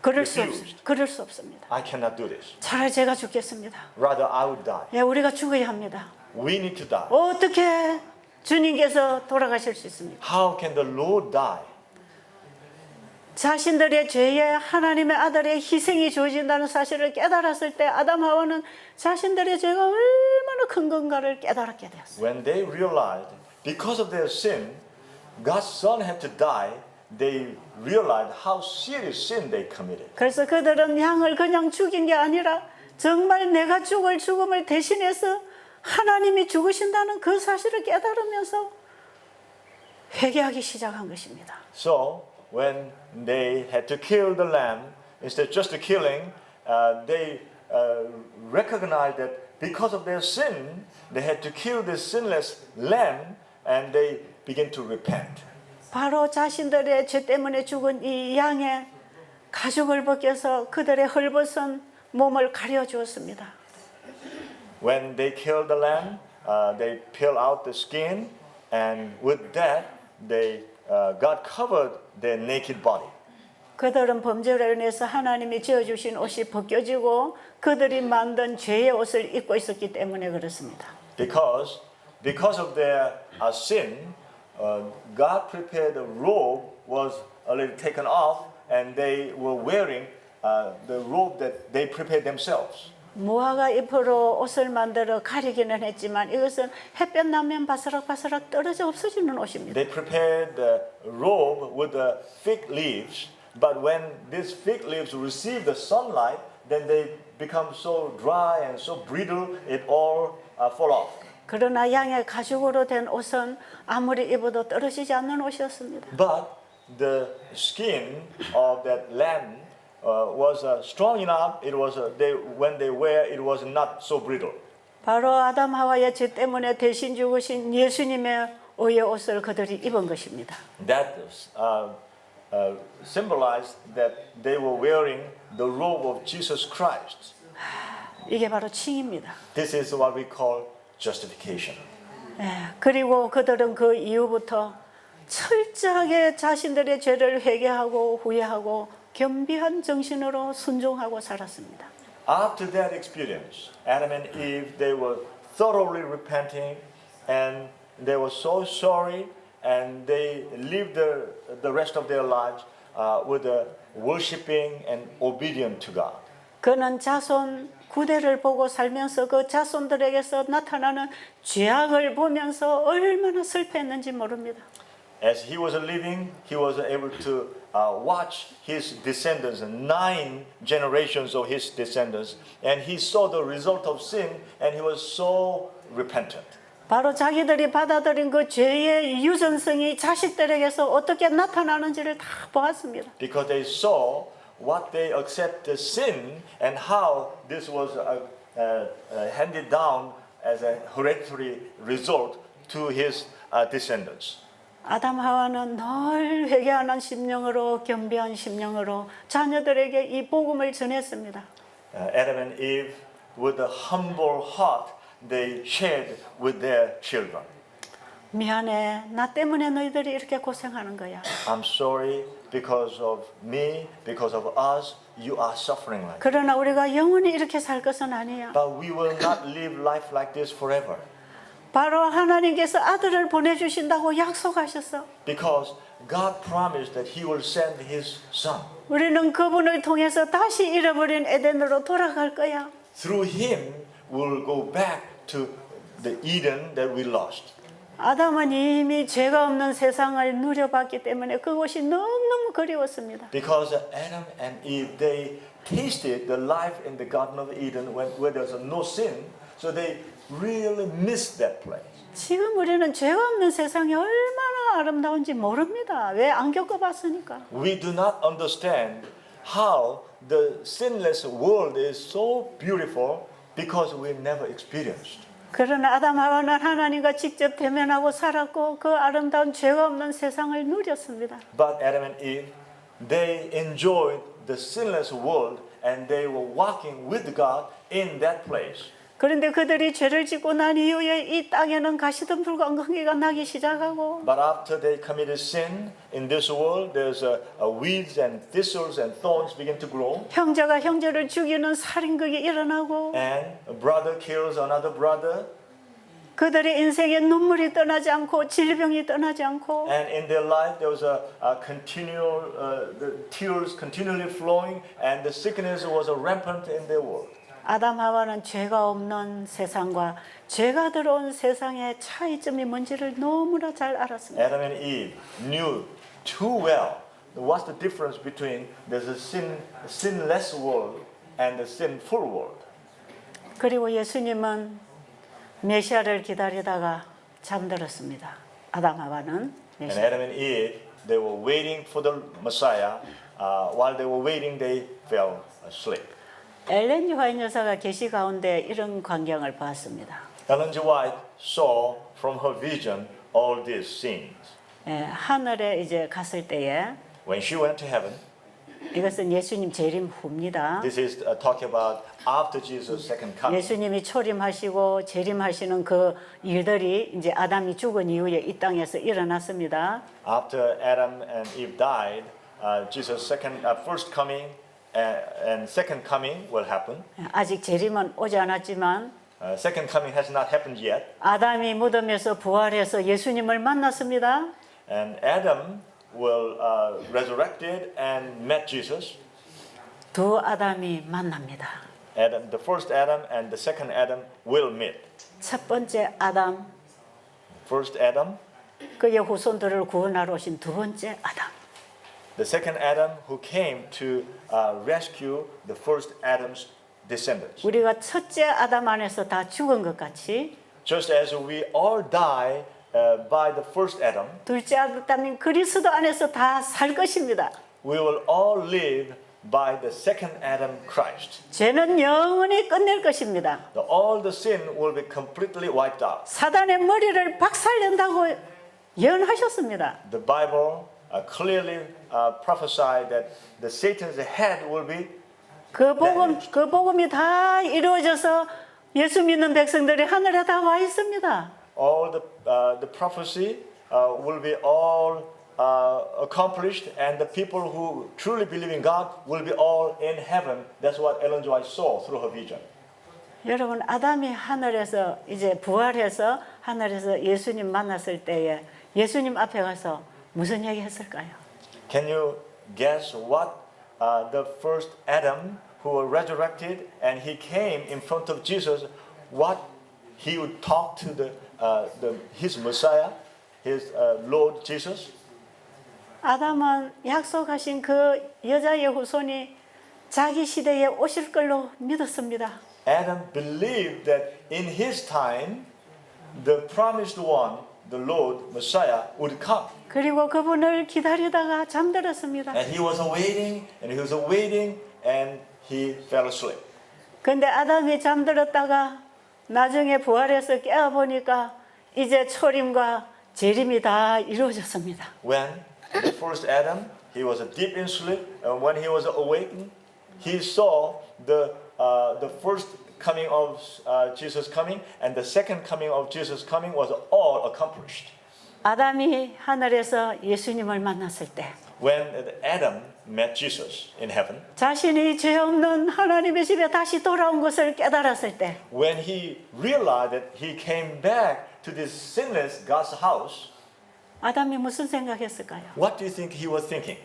S1: 그럴 수
S2: refused.
S1: 없습니다.
S2: I cannot do this.
S1: 차라리 제가 죽겠습니다.
S2: Rather, I would die.
S1: 예, 우리가 죽어야 합니다.
S2: We need to die.
S1: 어떻게 주님께서 돌아가실 수 있습니까?
S2: How can the Lord die?
S1: 자신들의 죄에 하나님의 아들의 희생이 주어진다는 사실을 깨달았을 때 아담 하와는 자신들의 죄가 얼마나 큰 건가를 깨달았게 되었어요.
S2: When they realized, because of their sin, God's Son had to die, they realized how serious sin they committed.
S1: 그래서 그들은 양을 그냥 죽인 게 아니라 정말 내가 죽을 죽음을 대신해서 하나님이 죽으신다는 그 사실을 깨달으면서 회개하기 시작한 것입니다.
S2: So, when they had to kill the lamb, instead of just killing, they recognized that because of their sin, they had to kill this sinless lamb, and they began to repent.
S1: 바로 자신들의 죄 때문에 죽은 이 양의 가죽을 벗겨서 그들의 헐벗은 몸을 가려주었습니다.
S2: when they kill the lamb, they peel out the skin, and with that, God covered their naked body.
S1: 그들은 범죄로 인해서 하나님이 지어주신 옷이 벗겨지고 그들이 만든 죄의 옷을 입고 있었기 때문에 그렇습니다.
S2: Because of their sin, God prepared the robe was already taken off, and they were wearing the robe that they prepared themselves.
S1: 무화과 잎으로 옷을 만들어 가리기는 했지만 이것은 햇볕 나면 바스락바스락 떨어져 없어지는 옷입니다.
S2: They prepared the robe with the fig leaves, but when these fig leaves receive the sunlight, then they become so dry and so brittle, it all fall off.
S1: 그러나 양의 가죽으로 된 옷은 아무리 입어도 떨어지지 않는 옷이었습니다.
S2: But the skin of that lamb was strong enough. It was when they wear, it was not so brittle.
S1: 바로 아담 하와의 죄 때문에 대신 죽으신 예수님의 의의 옷을 그들이 입은 것입니다.
S2: That symbolized that they were wearing the robe of Jesus Christ.
S1: 이게 바로 칭입니다.
S2: This is what we call justification.
S1: 그리고 그들은 그 이후부터 철저하게 자신들의 죄를 회개하고 후회하고 겸비한 정신으로 순종하고 살았습니다.
S2: After that experience, Adam and Eve, they were thoroughly repenting, and they were so sorry, and they lived the rest of their lives with worshiping and obedient to God.
S1: 그는 자손 구대를 보고 살면서 그 자손들에게서 나타나는 죄악을 보면서 얼마나 슬퍼했는지 모릅니다.
S2: As he was living, he was able to watch his descendants, 9 generations of his descendants, and he saw the result of sin, and he was so repentant.
S1: 바로 자기들이 받아들인 그 죄의 유전성이 자식들에게서 어떻게 나타나는지를 다 보았습니다.
S2: Because they saw what they accept the sin and how this was handed down as a hereditary result to his descendants.
S1: 아담 하와는 늘 회개하는 심령으로 겸비한 심령으로 자녀들에게 이 복음을 전했습니다.
S2: Adam and Eve, with a humble heart, they shared with their children.
S1: 미안해, 나 때문에 너희들이 이렇게 고생하는 거야.
S2: I'm sorry because of me, because of us, you are suffering like.
S1: 그러나 우리가 영원히 이렇게 살 것은 아니야.
S2: But we will not live life like this forever.
S1: 바로 하나님께서 아들을 보내주신다고 약속하셨어.
S2: Because God promised that He will send His Son.
S1: 우리는 그분을 통해서 다시 잃어버린 에덴으로 돌아갈 거야.
S2: Through Him, we'll go back to the Eden that we lost.
S1: 아담은 이미 죄가 없는 세상을 누려봤기 때문에 그곳이 너무너무 그리웠습니다.
S2: Because Adam and Eve, they tasted the life in the Garden of Eden where there was no sin, so they really missed that place.
S1: 지금 우리는 죄가 없는 세상이 얼마나 아름다운지 모릅니다. 왜 안 겪어봤으니까.
S2: We do not understand how the sinless world is so beautiful because we never experienced.
S1: 그러나 아담 하와는 하나님과 직접 대면하고 살았고 그 아름다운 죄가 없는 세상을 누렸습니다.
S2: But Adam and Eve, they enjoyed the sinless world and they were walking with God in that place.
S1: 그런데 그들이 죄를 짓고 난 이후에 이 땅에는 가시덤불과 엉겅퀴가 나기 시작하고
S2: But after they committed sin in this world, there's weeds and thistles and thorns begin to grow.
S1: 형제가 형제를 죽이는 살인극이 일어나고
S2: And a brother kills another brother.
S1: 그들의 인생에 눈물이 떠나지 않고 질병이 떠나지 않고
S2: And in their life, there was a continual, the tears continually flowing, and the sickness was rampant in their world.
S1: 아담 하와는 죄가 없는 세상과 죄가 들어온 세상의 차이점이 뭔지를 너무나 잘 알았습니다.
S2: Adam and Eve knew too well what's the difference between there's a sinless world and the sinful world.
S1: 그리고 예수님은 메시아를 기다리다가 잠들었습니다. 아담 하와는
S2: And
S1: 메시아.
S2: Adam and Eve, they were waiting for the Messiah. While they were waiting, they fell asleep.
S1: 엘렌 지 화이트 여사가 계시 가운데 이런 광경을 봤습니다.
S2: Ellen G. White saw from her vision all these scenes.
S1: 하늘에 이제 갔을 때에
S2: When she went to heaven,
S1: 이것은 예수님 재림 후입니다.
S2: This is talking about after Jesus' second coming.
S1: 예수님이 초림하시고 재림하시는 그 일들이 이제 아담이 죽은 이후에 이 땅에서 일어났습니다.
S2: After Adam and Eve died, Jesus' first coming and second coming will happen.
S1: 아직 재림은 오지 않았지만
S2: Second coming has not happened yet.
S1: 아담이 무덤에서 부활해서 예수님을 만났습니다.
S2: And Adam will resurrected and met Jesus.
S1: 두 아담이 만납니다.
S2: Adam, the first Adam and the second Adam will meet.
S1: 첫 번째 아담,
S2: First Adam,
S1: 그의 후손들을 구원하러 오신 두 번째 아담.
S2: the second Adam who came to rescue the first Adam's descendants.
S1: 우리가 첫째 아담 안에서 다 죽은 것 같이
S2: Just as we all die by the first Adam,
S1: 둘째 아담인 그리스도 안에서 다 살 것입니다.
S2: we will all live by the second Adam, Christ.
S1: 죄는 영원히 끝낼 것입니다.
S2: All the sin will be completely wiped out.
S1: 사단의 머리를 박살낸다고 예언하셨습니다.
S2: The Bible clearly prophesied that the Satan's head will be
S1: 그 복음이 다 이루어져서 예수 믿는 백성들이 하늘에 다 와 있습니다.
S2: all the prophecy will be all accomplished, and the people who truly believe in God will be all in heaven. That's what Ellen G. White saw through her vision.
S1: 여러분 아담이 하늘에서 이제 부활해서 하늘에서 예수님 만났을 때에 예수님 앞에 가서 무슨 얘기 했을까요?
S2: Can you guess what the first Adam who was resurrected and he came in front of Jesus, what he would talk to his Messiah, his Lord Jesus?
S1: 아담은 약속하신 그 여자의 후손이 자기 시대에 오실 걸로 믿었습니다.
S2: Adam believed that in his time, the promised one, the Lord Messiah, would come.
S1: 그리고 그분을 기다리다가 잠들었습니다.
S2: And he was awaiting, and he was awaiting, and he fell asleep.
S1: 근데 아담이 잠들었다가 나중에 부활해서 깨어보니까 이제 초림과 재림이 다 이루어졌습니다.
S2: When the first Adam, he was deep in sleep, and when he was awakened, he saw the first coming of Jesus coming, and the second coming of Jesus coming was all accomplished.
S1: 아담이 하늘에서 예수님을 만났을 때
S2: When Adam met Jesus in heaven,
S1: 자신이 죄 없는 하나님의 집에 다시 돌아온 것을 깨달았을 때
S2: when he realized that he came back to this sinless God's house,
S1: 아담이 무슨 생각했을까요?
S2: what do you think he was thinking?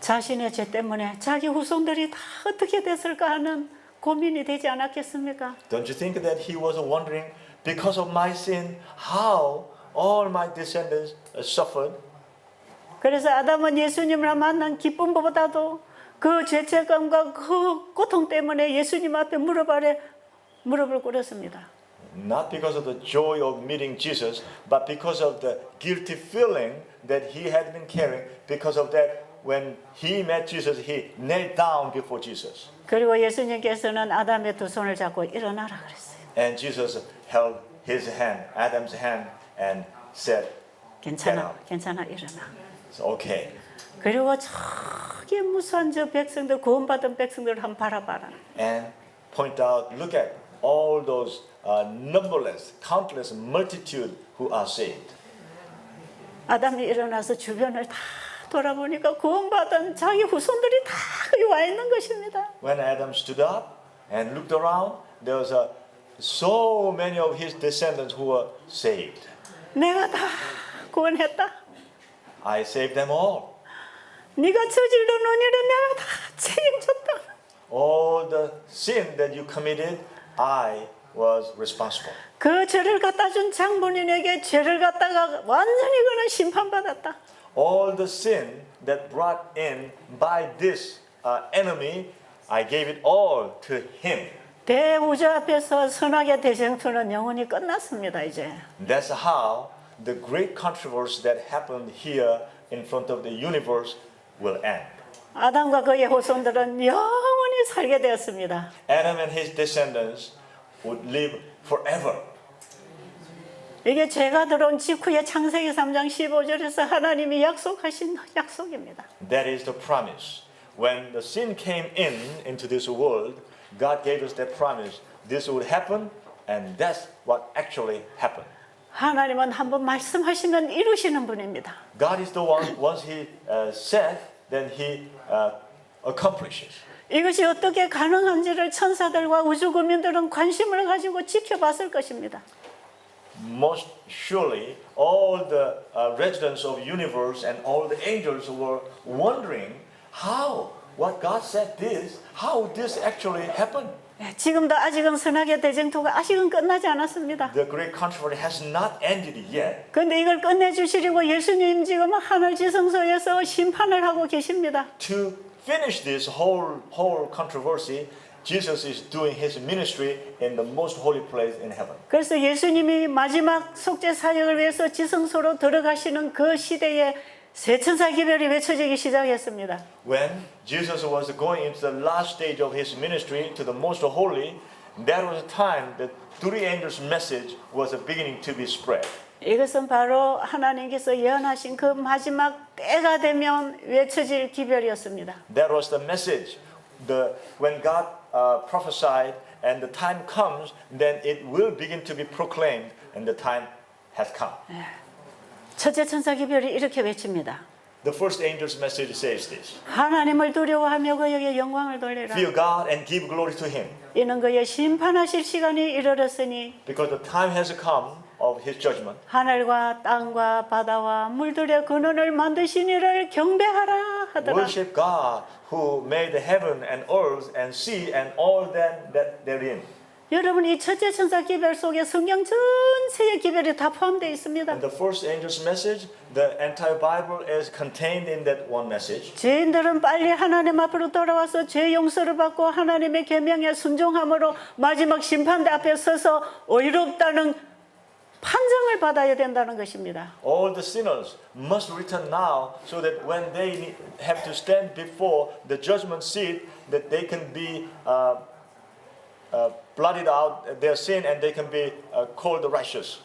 S1: 자신의 죄 때문에 자기 후손들이 다 어떻게 됐을까 하는 고민이 되지 않았겠습니까?
S2: Don't you think that he was wondering, because of my sin, how all my descendants suffered?
S1: 그래서 아담은 예수님을 만난 기쁨보다도 그 죄책감과 그 고통 때문에 예수님 앞에 무릎을 꿇었습니다.
S2: Not because of the joy of meeting Jesus, but because of the guilty feeling that he had been carrying. Because of that, when he met Jesus, he knelt down before Jesus.
S1: 그리고 예수님께서는 아담의 두 손을 잡고 일어나라 그랬어요.
S2: And Jesus held his hand, Adam's hand, and said,
S1: 괜찮아 일어나.
S2: "It's okay."
S1: 그리고 저기 무수한 저 백성들 구원받은 백성들을 한번 바라봐라.
S2: And point out, look at all those numberless, countless multitude who are saved.
S1: 아담이 일어나서 주변을 다 돌아보니까 구원받은 자기 후손들이 다 거기 와 있는 것입니다.
S2: When Adam stood up and looked around, there was so many of his descendants who were saved.
S1: 내가 다 구원했다.
S2: I saved them all.
S1: 네가 저질러 놓은 일은 내가 다 책임졌다.
S2: All the sin that you committed, I was responsible.
S1: 그 죄를 갖다 준 장본인에게 죄를 갖다가 완전히 그는 심판받았다.
S2: All the sin that brought in by this enemy, I gave it all to him.
S1: 대우주 앞에서 선악의 대쟁투는 영원히 끝났습니다. 이제.
S2: That's how the great controversy that happened here in front of the universe will end.
S1: 아담과 그의 후손들은 영원히 살게 되었습니다.
S2: Adam and his descendants would live forever.
S1: 이게 죄가 들어온 직후에 창세기 3장 15절에서 하나님이 약속하신 약속입니다.
S2: That is the promise. When the sin came into this world, God gave us that promise. This would happen, and that's what actually happened.
S1: 하나님은 한번 말씀하시면 이루시는 분입니다.
S2: God is the one, once He said, then He accomplishes.
S1: 이것이 어떻게 가능한지를 천사들과 우주 국민들은 관심을 가지고 지켜봤을 것입니다.
S2: Most surely, all the residents of the universe and all the angels were wondering how, what God said this, how this actually happened.
S1: 지금도 아직은 선악의 대쟁투가 아직은 끝나지 않았습니다.
S2: The great controversy has not ended yet.
S1: 그런데 이걸 끝내주시려고 예수님 지금 하늘 지성소에서 심판을 하고 계십니다.
S2: To finish this whole controversy, Jesus is doing His ministry in the most holy place in heaven.
S1: 그래서 예수님이 마지막 속죄 사역을 위해서 지성소로 들어가시는 그 시대에 세 천사 기별이 외쳐지기 시작했습니다.
S2: When Jesus was going into the last stage of His ministry to the most holy, that was the time that three angels' message was beginning to be spread.
S1: 이것은 바로 하나님께서 예언하신 그 마지막 때가 되면 외쳐질 기별이었습니다.
S2: That was the message. When God prophesied and the time comes, then it will begin to be proclaimed, and the time has come.
S1: 첫째 천사 기별이 이렇게 외칩니다.
S2: The first angel's message says this.
S1: 하나님을 두려워하며 그에게 영광을 돌리라.
S2: Fear God and give glory to Him,
S1: 이는 그의 심판하실 시간이 이르렀으니
S2: because the time has come of His judgment.
S1: 하늘과 땅과 바다와 물들의 근원을 만드신 이를 경배하라 하더라.
S2: Worship God who made the heaven and earth and sea and all that therein.
S1: 여러분 이 첫째 천사 기별 속에 성경 전체의 기별이 다 포함되어 있습니다.
S2: And the first angel's message, the entire Bible is contained in that one message.
S1: 죄인들은 빨리 하나님 앞으로 돌아와서 죄 용서를 받고 하나님의 계명에 순종함으로 마지막 심판대 앞에 서서 의롭다는 판정을 받아야 된다는 것입니다.
S2: All the sinners must return now so that when they have to stand before the judgment seat, that they can be blotted out their sin and they can be called righteous.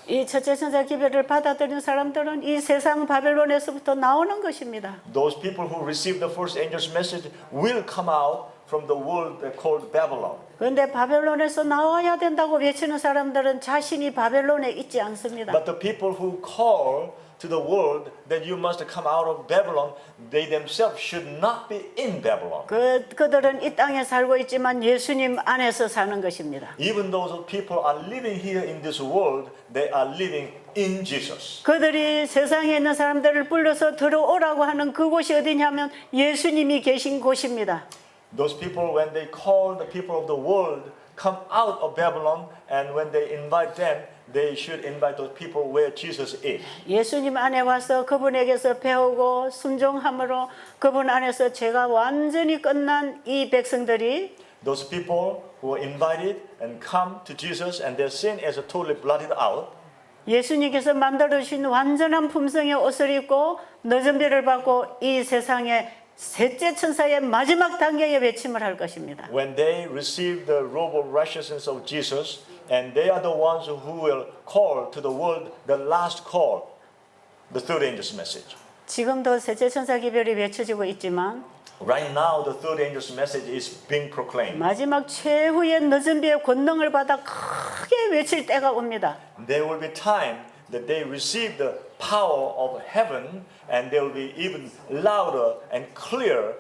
S1: 이 첫째 천사 기별을 받아들인 사람들은 이 세상 바벨론에서부터 나오는 것입니다.
S2: Those people who receive the first angel's message will come out from the world called Babylon.
S1: 그런데 바벨론에서 나와야 된다고 외치는 사람들은 자신이 바벨론에 있지 않습니다.
S2: But the people who call to the world that you must come out of Babylon, they themselves should not be in Babylon.
S1: 그들은 이 땅에 살고 있지만 예수님 안에서 사는 것입니다.
S2: Even though the people are living here in this world, they are living in Jesus.
S1: 그들이 세상에 있는 사람들을 불러서 들어오라고 하는 그곳이 어디냐면 예수님이 계신 곳입니다.
S2: Those people, when they call the people of the world, come out of Babylon, and when they invite them, they should invite those people where Jesus is.
S1: 예수님 안에 와서 그분에게서 배우고 순종함으로 그분 안에서 죄가 완전히 끝난 이 백성들이
S2: Those people who are invited and come to Jesus and their sin is totally blotted out.
S1: 예수님께서 만들어주신 완전한 품성의 옷을 입고 늦은 비를 받고 이 세상에 셋째 천사의 마지막 단계의 외침을 할 것입니다.
S2: When they receive the robe of righteousness of Jesus, and they are the ones who will call to the world the last call, the third angel's message.
S1: 지금도 셋째 천사 기별이 외쳐지고 있지만
S2: Right now, the third angel's message is being proclaimed.
S1: 마지막 최후의 늦은 비의 권능을 받아 크게 외칠 때가 옵니다.
S2: There will be time that they receive the power of heaven, and there will be even louder and clear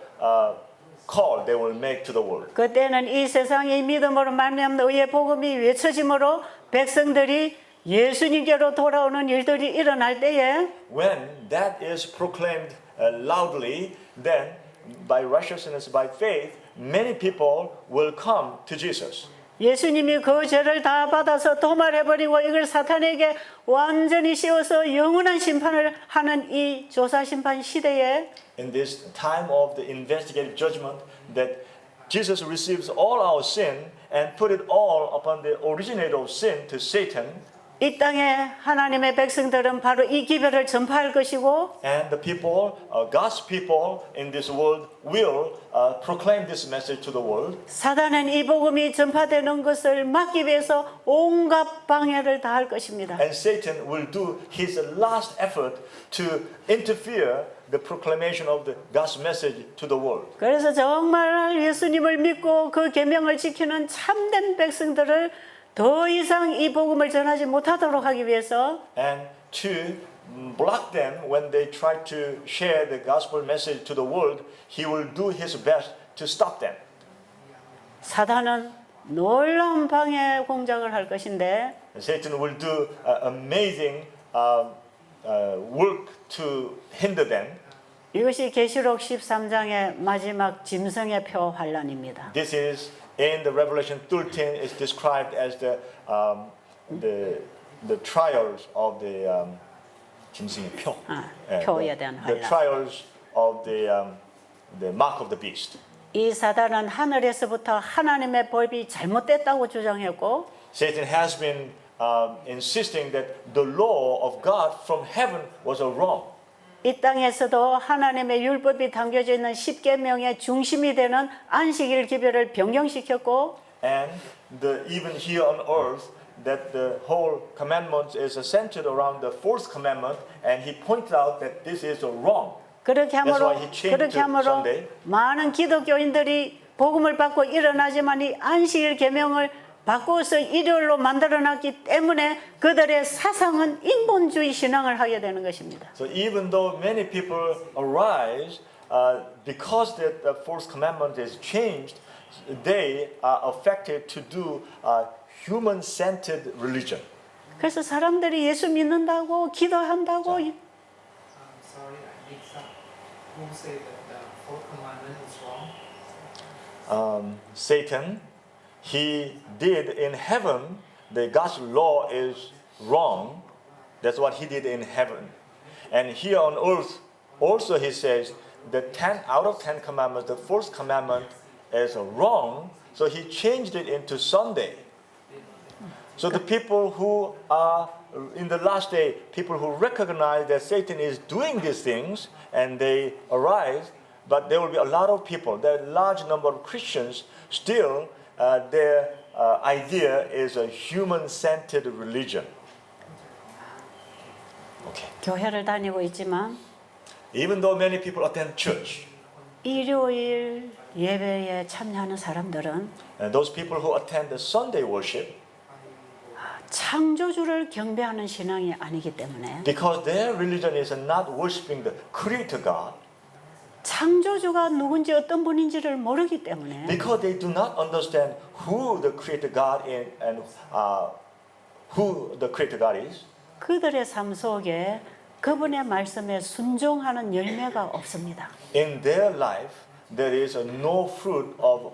S2: call they will make to the world.
S1: 그때는 이 세상의 믿음으로 말미암는 의의 복음이 외쳐짐으로 백성들이 예수님께로 돌아오는 일들이 일어날 때에
S2: When that is proclaimed loudly, then by righteousness, by faith, many people will come to Jesus.
S1: 예수님이 그 죄를 다 받아서 도말해버리고 이걸 사탄에게 완전히 씌워서 영원한 심판을 하는 이 조사심판 시대에
S2: In this time of the investigative judgment, that Jesus receives all our sin and put it all upon the originator of sin, to Satan.
S1: 이 땅에 하나님의 백성들은 바로 이 기별을 전파할 것이고
S2: And the people, God's people in this world will proclaim this message to the world.
S1: 사단은 이 복음이 전파되는 것을 막기 위해서 온갖 방해를 다 할 것입니다.
S2: And Satan will do his last effort to interfere the proclamation of the God's message to the world.
S1: 그래서 정말 예수님을 믿고 그 계명을 지키는 참된 백성들을 더 이상 이 복음을 전하지 못하도록 하기 위해서
S2: And to block them when they try to share the gospel message to the world, he will do his best to stop them.
S1: 사단은 놀라운 방해 공작을 할 것인데
S2: And Satan will do amazing work to hinder them.
S1: 이것이 계시록 13장의 마지막 짐승의 표 환란입니다.
S2: This is in the Revelation 13 is described as the trials of the 짐승의 표.
S1: 표에 대한
S2: The
S1: 환란.
S2: trials of the mark of the beast.
S1: 이 사단은 하늘에서부터 하나님의 법이 잘못됐다고 주장했고
S2: Satan has been insisting that the law of God from heaven was wrong.
S1: 이 땅에서도 하나님의 율법이 담겨져 있는 십계명의 중심이 되는 안식일 기별을 변경시켰고
S2: And even here on earth, that the whole commandment is centered around the fourth commandment, and he pointed out that this is wrong.
S1: 그렇게
S2: That's
S1: 함으로
S2: why he changed to Sunday.
S1: 많은 기독교인들이 복음을 받고 일어나지만 이 안식일 계명을 바꿔서 일요일로 만들어놨기 때문에 그들의 사상은 인본주의 신앙을 하게 되는 것입니다.
S2: So even though many people arise, because that the fourth commandment is changed, they are affected to do human-centered religion.
S1: 그래서 사람들이 예수 믿는다고 기도한다고
S3: Sorry, I mixed up. Who said that the fourth commandment is wrong?
S2: Satan, he did in heaven, the God's law is wrong. That's what he did in heaven. And here on earth, also he says, the 10 out of 10 commandments, the first commandment is wrong. So he changed it into Sunday. So the people who are in the last day, people who recognize that Satan is doing these things and they arise, but there will be a lot of people, there are a large number of Christians still, their idea is a human-centered religion. Okay.
S1: 교회를 다니고 있지만
S2: Even though many people attend church,
S1: 일요일 예배에 참여하는 사람들은
S2: and those people who attend the Sunday worship,
S1: 창조주를 경배하는 신앙이 아니기 때문에
S2: because their religion is not worshiping the Creator God,
S1: 창조주가 누군지 어떤 분인지를 모르기 때문에
S2: because they do not understand who the Creator God is and who the Creator God is,
S1: 그들의 삶 속에 그분의 말씀에 순종하는 열매가 없습니다.
S2: in their life there is no fruit of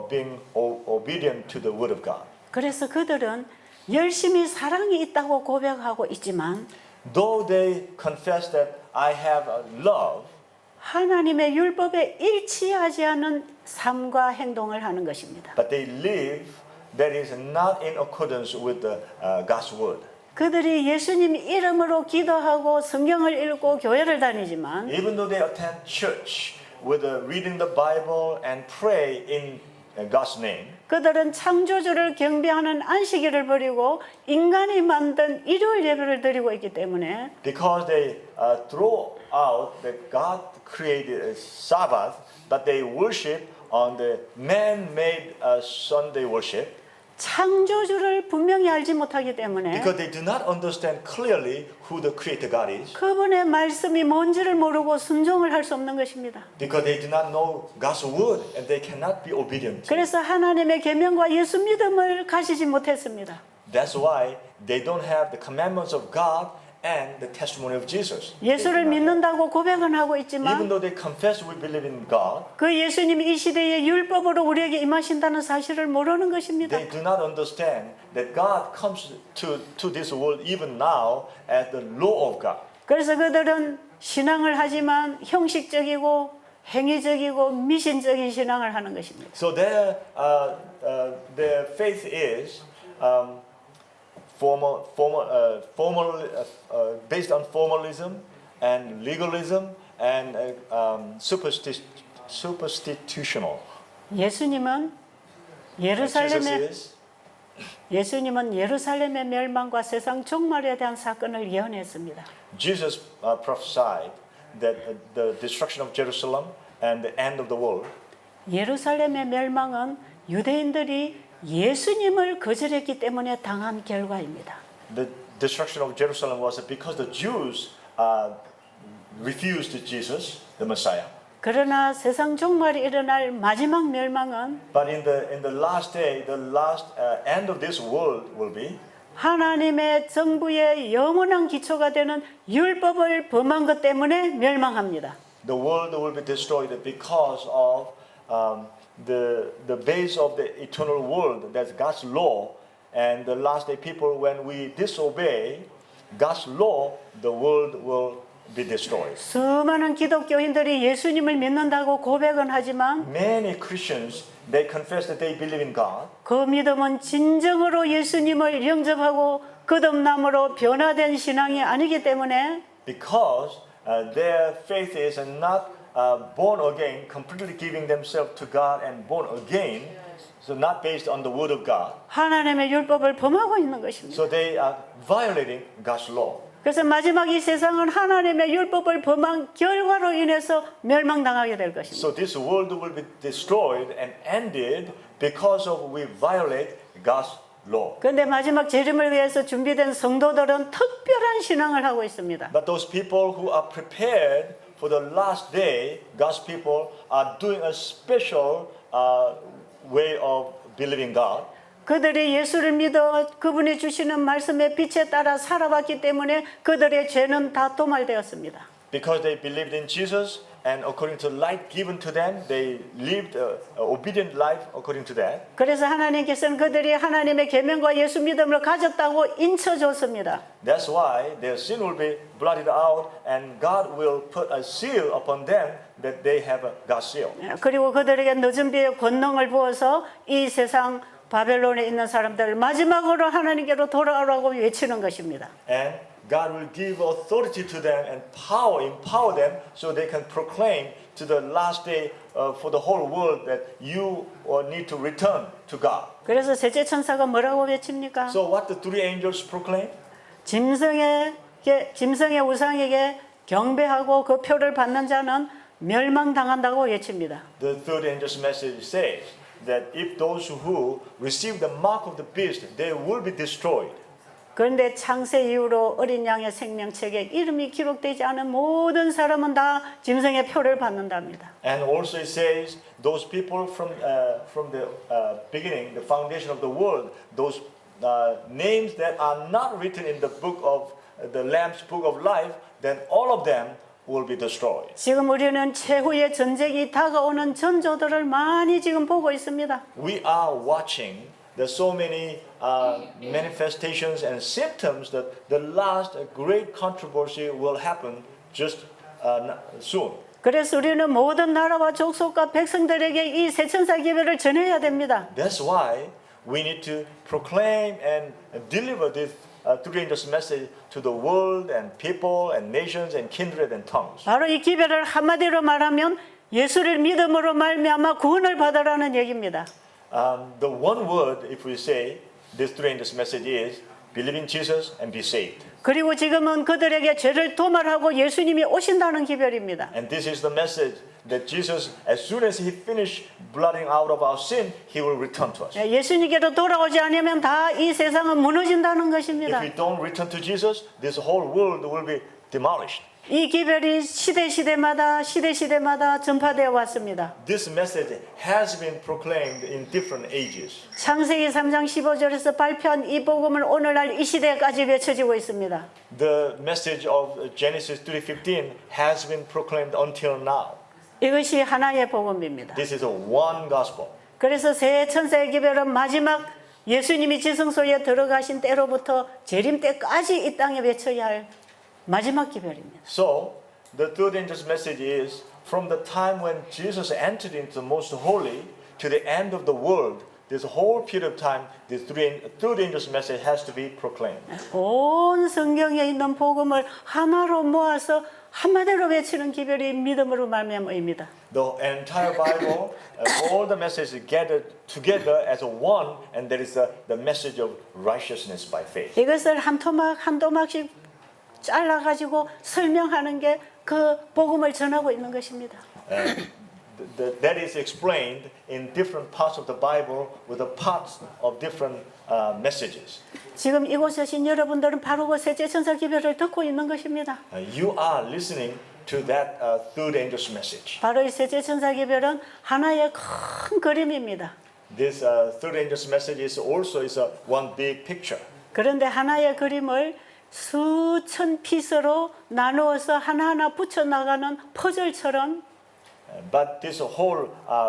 S2: being obedient to the Word of God.
S1: 그래서 그들은 열심히 사랑이 있다고 고백하고 있지만
S2: Though they confess that I have love,
S1: 하나님의 율법에 일치하지 않은 삶과 행동을 하는 것입니다.
S2: but they live that is not in accordance with the God's Word.
S1: 그들이 예수님 이름으로 기도하고 성경을 읽고 교회를 다니지만
S2: Even though they attend church with reading the Bible and pray in God's name,
S1: 그들은 창조주를 경배하는 안식일을 버리고 인간이 만든 일요일 예배를 드리고 있기 때문에
S2: because they throw out that God created a Sabbath, but they worship on the man-made Sunday worship,
S1: 창조주를 분명히 알지 못하기 때문에
S2: because they do not understand clearly who the Creator God is,
S1: 그분의 말씀이 뭔지를 모르고 순종을 할 수 없는 것입니다.
S2: because they do not know God's word and they cannot be obedient.
S1: 그래서 하나님의 계명과 예수 믿음을 가지지 못했습니다.
S2: That's why they don't have the commandments of God and the testimony of Jesus.
S1: 예수를 믿는다고 고백은 하고
S2: Even
S1: 있지만
S2: though they confess we believe in God,
S1: 그 예수님이 이 시대에 율법으로 우리에게 임하신다는 사실을 모르는 것입니다.
S2: they do not understand that God comes to this world even now as the law of God.
S1: 그래서 그들은 신앙을 하지만 형식적이고 행위적이고 미신적인 신앙을 하는 것입니다.
S2: So their faith is based on formalism and legalism and superstitutional.
S1: 예수님은
S2: Jesus
S1: 예수님은 예루살렘의 멸망과 세상 종말에 대한 사건을 예언했습니다.
S2: Jesus prophesied that the destruction of Jerusalem and the end of the world.
S1: 예루살렘의 멸망은 유대인들이 예수님을 거절했기 때문에 당한 결과입니다.
S2: The destruction of Jerusalem was because the Jews refused Jesus, the Messiah.
S1: 그러나 세상 종말이 일어날 마지막 멸망은
S2: But in the last day, the last end of this world will be
S1: 하나님의 정부의 영원한 기초가 되는 율법을 범한 것 때문에 멸망합니다.
S2: the world will be destroyed because of the base of the eternal world, that's God's law. And the last day people, when we disobey God's law, the world will be destroyed.
S1: 수많은 기독교인들이 예수님을 믿는다고 고백은 하지만
S2: Many Christians, they confess that they believe in God,
S1: 그 믿음은 진정으로 예수님을 영접하고 거듭남으로 변화된 신앙이 아니기 때문에
S2: because their faith is not born again, completely giving themselves to God and born again, so not based on the word of God.
S1: 하나님의 율법을 범하고 있는 것입니다.
S2: So they are violating God's law.
S1: 그래서 마지막 이 세상은 하나님의 율법을 범한 결과로 인해서 멸망당하게 될 것입니다.
S2: So this world will be destroyed and ended because of we violate God's law.
S1: 그런데 마지막 재림을 위해서 준비된 성도들은 특별한 신앙을 하고 있습니다.
S2: But those people who are prepared for the last day, God's people are doing a special way of believing God.
S1: 그들이 예수를 믿어 그분이 주시는 말씀의 빛에 따라 살아왔기 때문에 그들의 죄는 다 도말되었습니다.
S2: Because they believed in Jesus and according to the light given to them, they lived an obedient life according to that.
S1: 그래서 하나님께서는 그들이 하나님의 계명과 예수 믿음을 가졌다고 인쳐줬습니다.
S2: That's why their sin will be blotted out and God will put a seal upon them that they have God's seal.
S1: 그리고 그들에게 늦은 비의 권능을 부어서 이 세상 바벨론에 있는 사람들을 마지막으로 하나님께로 돌아오라고 외치는 것입니다.
S2: And God will give authority to them and empower them so they can proclaim to the last day for the whole world that you need to return to God.
S1: 그래서 셋째 천사가 뭐라고 외칩니까?
S2: So what the three angels proclaim?
S1: 짐승의 우상에게 경배하고 그 표를 받는 자는 멸망당한다고 외칩니다.
S2: The third angel's message says that if those who receive the mark of the beast, they will be destroyed.
S1: 그런데 창세 이후로 어린 양의 생명책에 이름이 기록되지 않은 모든 사람은 다 짐승의 표를 받는답니다.
S2: And also it says those people from the beginning, the foundation of the world, those names that are not written in the book of the Lamb's book of life, then all of them will be destroyed.
S1: 지금 우리는 최후의 전쟁이 다가오는 전조들을 많이 지금 보고 있습니다.
S2: We are watching. There's so many manifestations and symptoms that the last great controversy will happen just soon.
S1: 그래서 우리는 모든 나라와 족속과 백성들에게 이 세천사 기별을 전해야 됩니다.
S2: That's why we need to proclaim and deliver this three angels message to the world and people and nations and kindred and tongues.
S1: 바로 이 기별을 한마디로 말하면 예수를 믿음으로 말미암아 구원을 받으라는 얘기입니다.
S2: The one word, if we say this three angels message is believe in Jesus and be saved.
S1: 그리고 지금은 그들에게 죄를 도말하고 예수님이 오신다는 기별입니다.
S2: And this is the message that Jesus, as soon as he finished blotting out of our sin, he will return to us.
S1: 예수님께로 돌아오지 않으면 다 이 세상은 무너진다는 것입니다.
S2: If we don't return to Jesus, this whole world will be demolished.
S1: 이 기별이 시대마다 전파되어 왔습니다.
S2: This message has been proclaimed in different ages.
S1: 창세기 3장 15절에서 발표한 이 복음을 오늘날 이 시대까지 외쳐지고 있습니다.
S2: The message of Genesis 3:15 has been proclaimed until now.
S1: 이것이 하나의 복음입니다.
S2: This is a one gospel.
S1: 그래서 새 천사의 기별은 마지막 예수님이 지성소에 들어가신 때로부터 재림 때까지 이 땅에 외쳐야 할 마지막 기별입니다.
S2: So, the third angel's message is from the time when Jesus entered into the most holy to the end of the world, this whole period of time, the third angel's message has to be proclaimed.
S1: 온 성경에 있는 복음을 하나로 모아서 한마디로 외치는 기별이 믿음으로 말미암아입니다.
S2: The entire Bible, all the messages gathered together as a one, and there is the message of righteousness by faith.
S1: 이것을 한 토막 한 토막씩 잘라 가지고 설명하는 게 그 복음을 전하고 있는 것입니다.
S2: That is explained in different parts of the Bible with the parts of different messages.
S1: 지금 이곳에 오신 여러분들은 바로 그 셋째 천사 기별을 듣고 있는 것입니다.
S2: You are listening to that third angel's message.
S1: 바로 이 셋째 천사 기별은 하나의 큰 그림입니다.
S2: This third angel's message is also one big picture.
S1: 그런데 하나의 그림을 수천 피스로 나누어서 하나하나 붙여 나가는 퍼즐처럼
S2: But this whole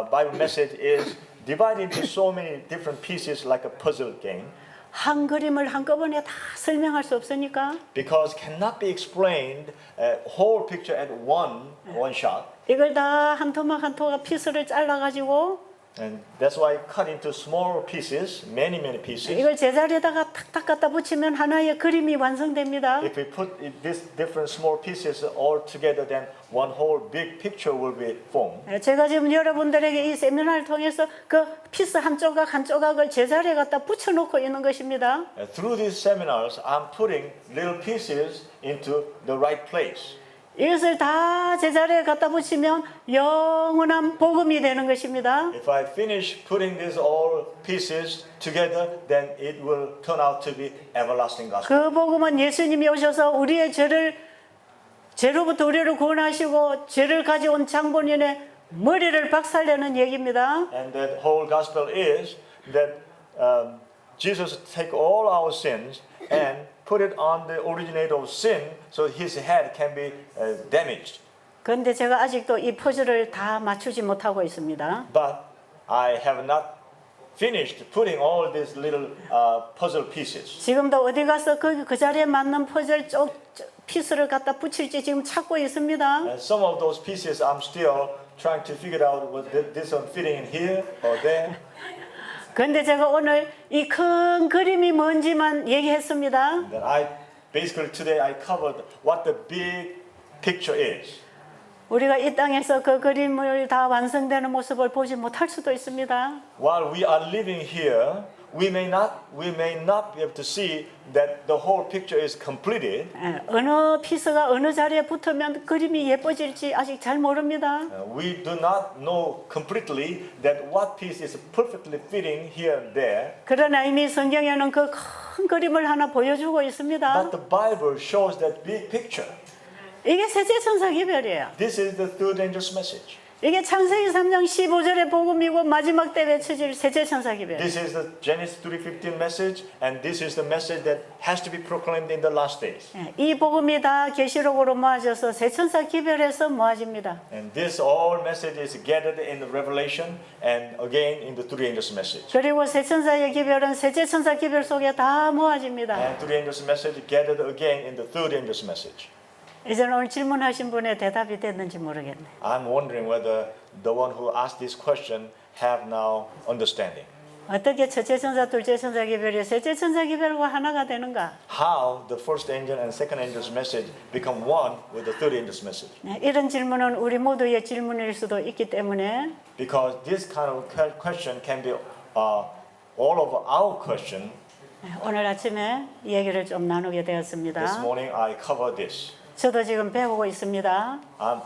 S2: Bible message is divided into so many different pieces like a puzzle game
S1: 한 그림을 한꺼번에 다 설명할 수 없으니까
S2: because cannot be explained whole picture at one shot.
S1: 이걸 다 한 토막 한 토막 피스를 잘라 가지고
S2: And that's why cut into small pieces, many pieces.
S1: 이걸 제자리에다가 탁탁 갖다 붙이면 하나의 그림이 완성됩니다.
S2: If we put these different small pieces all together, then one whole big picture will be formed.
S1: 제가 지금 여러분들에게 이 세미나를 통해서 그 피스 한 조각 한 조각을 제자리에 갖다 붙여놓고 있는 것입니다.
S2: Through these seminars, I'm putting little pieces into the right place.
S1: 이것을 다 제자리에 갖다 붙이면 영원한 복음이 되는 것입니다.
S2: If I finish putting these all pieces together, then it will turn out to be everlasting gospel.
S1: 그 복음은 예수님이 오셔서 우리의 죄로부터 우리를 구원하시고 죄를 가져온 장본인의 머리를 박살내는 얘기입니다.
S2: And that whole gospel is that Jesus take all our sins and put it on the originator of sin, so his head can be damaged.
S1: 그런데 제가 아직도 이 퍼즐을 다 맞추지 못하고 있습니다.
S2: But I have not finished putting all these little puzzle pieces.
S1: 지금도 어디 가서 그 자리에 맞는 퍼즐 피스를 갖다 붙일지 지금 찾고 있습니다.
S2: And some of those pieces I'm still trying to figure out was this one fitting in here or there.
S1: 그런데 제가 오늘 이 큰 그림이 뭔지만 얘기했습니다.
S2: Then basically today I covered what the big picture is.
S1: 우리가 이 땅에서 그 그림을 다 완성되는 모습을 보지 못할 수도 있습니다.
S2: While we are living here, we may not be able to see that the whole picture is completed.
S1: 어느 피스가 어느 자리에 붙으면 그림이 예뻐질지 아직 잘 모릅니다.
S2: We do not know completely that what piece is perfectly fitting here and there.
S1: 그러나 이미 성경에는 그 큰 그림을 하나 보여주고 있습니다.
S2: But the Bible shows that big picture.
S1: 이게 셋째 천사 기별이에요.
S2: This is the third angel's message.
S1: 이게 창세기 3장 15절의 복음이고 마지막 때 외쳐질 셋째 천사 기별.
S2: This is the Genesis 3:15 message, and this is the message that has to be proclaimed in the last days.
S1: 이 복음이 다 계시록으로 모아져서 세 천사 기별에서 모아집니다.
S2: And this all message is gathered in the Revelation and again in the three angels' message.
S1: 그리고 세 천사의 기별은 셋째 천사 기별 속에 다 모아집니다.
S2: And three angels' message gathered again in the third angel's message.
S1: 이제는 오늘 질문하신 분의 대답이 됐는지 모르겠네.
S2: I'm wondering whether the one who asked this question have now understanding.
S1: 어떻게 첫째 천사, 둘째 천사 기별이 셋째 천사 기별과 하나가 되는가?
S2: How the first angel and second angel's message become one with the third angel's message.
S1: 이런 질문은 우리 모두의 질문일 수도 있기 때문에
S2: Because this kind of question can be all of our question.
S1: 오늘 아침에 얘기를 좀 나누게 되었습니다.
S2: This morning I covered this.
S1: 저도 지금 배우고 있습니다.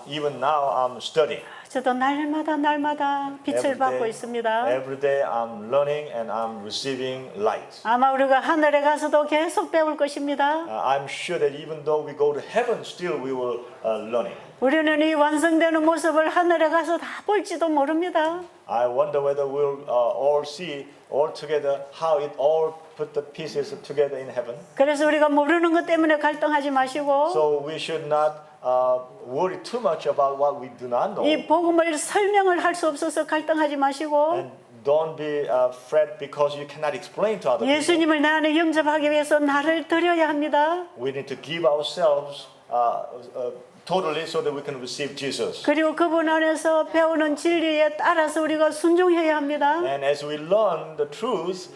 S2: Even now I'm studying.
S1: 저도 날마다 빛을 받고 있습니다.
S2: Every day I'm learning and I'm receiving light.
S1: 아마 우리가 하늘에 가서도 계속 배울 것입니다.
S2: I'm sure that even though we go to heaven, still we will learning.
S1: 우리는 이 완성되는 모습을 하늘에 가서 다 볼지도 모릅니다.
S2: I wonder whether we'll all see all together how it all put the pieces together in heaven.
S1: 그래서 우리가 모르는 것 때문에 갈등하지 마시고
S2: So we should not worry too much about what we do not know.
S1: 이 복음을 설명을 할 수 없어서 갈등하지 마시고
S2: And don't be fret because you cannot explain to other people.
S1: 예수님을 내 안에 영접하기 위해서 나를 드려야 합니다.
S2: We need to give ourselves totally so that we can receive Jesus.
S1: 그리고 그분 안에서 배우는 진리에 따라서 우리가 순종해야 합니다.
S2: And as we learn the truth,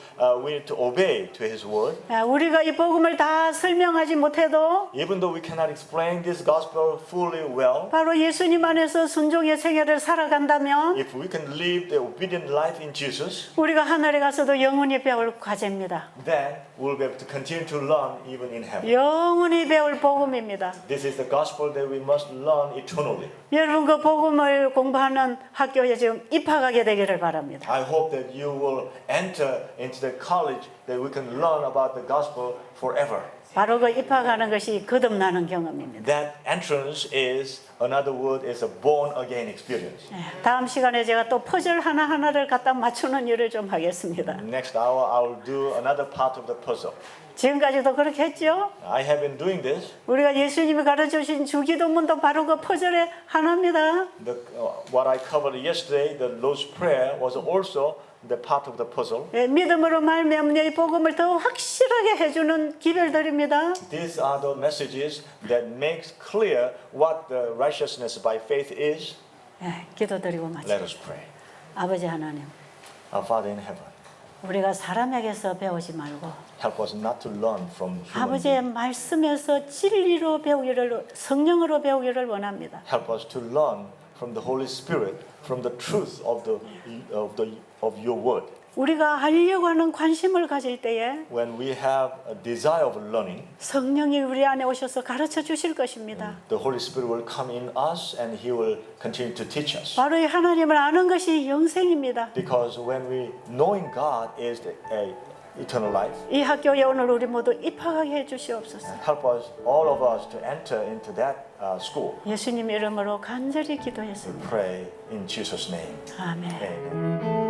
S2: we need to obey to His word.
S1: 우리가 이 복음을 다 설명하지 못해도
S2: Even though we cannot explain this gospel fully well,
S1: 바로 예수님 안에서 순종의 생애를 살아간다면
S2: if we can live the obedient life in Jesus,
S1: 우리가 하늘에 가서도 영원히 배울 과제입니다.
S2: then we'll be able to continue to learn even in heaven.
S1: 영원히 배울 복음입니다.
S2: This is the gospel that we must learn eternally.
S1: 여러분 그 복음을 공부하는 학교에 지금 입학하게 되기를 바랍니다.
S2: I hope that you will enter into the college that we can learn about the gospel forever.
S1: 바로 그 입학하는 것이 거듭나는 경험입니다.
S2: That entrance is, another word is a born again experience.
S1: 다음 시간에 제가 또 퍼즐 하나하나를 갖다 맞추는 일을 좀 하겠습니다.
S2: Next hour, I will do another part of the puzzle.
S1: 지금까지도 그렇게 했죠?
S2: I have been doing this.
S1: 우리가 예수님이 가르쳐주신 주기도문도 바로 그 퍼즐의 하나입니다.
S2: What I covered yesterday, the Lord's Prayer, was also the part of the puzzle.
S1: 믿음으로 말미암아 이 복음을 더 확실하게 해주는 기별들입니다.
S2: These are the messages that makes clear what the righteousness by faith is.
S1: 기도드리고
S2: Let
S1: 마치겠습니다.
S2: us pray.
S1: 아버지 하나님,
S2: Our Father in heaven,
S1: 우리가 사람에게서 배우지 말고
S2: help us not to learn from human
S1: 아버지의
S2: beings.
S1: 말씀에서 진리로 배우기를, 성령으로 배우기를 원합니다.
S2: Help us to learn from the Holy Spirit, from the truth of your word.
S1: 우리가 알려고 하는 관심을 가질 때에
S2: When we have a desire of learning,
S1: 성령이 우리 안에 오셔서 가르쳐 주실 것입니다.
S2: the Holy Spirit will come in us and He will continue to teach us.
S1: 바로 이 하나님을 아는 것이 영생입니다.
S2: Because when we knowing God is eternal life,
S1: 이 학교에 오늘 우리 모두 입학하게 해 주시옵소서.
S2: help us, all of us, to enter into that school.
S1: 예수님 이름으로 간절히 기도했습니다.
S2: Pray in Jesus' name.
S1: 아멘.
S2: Amen.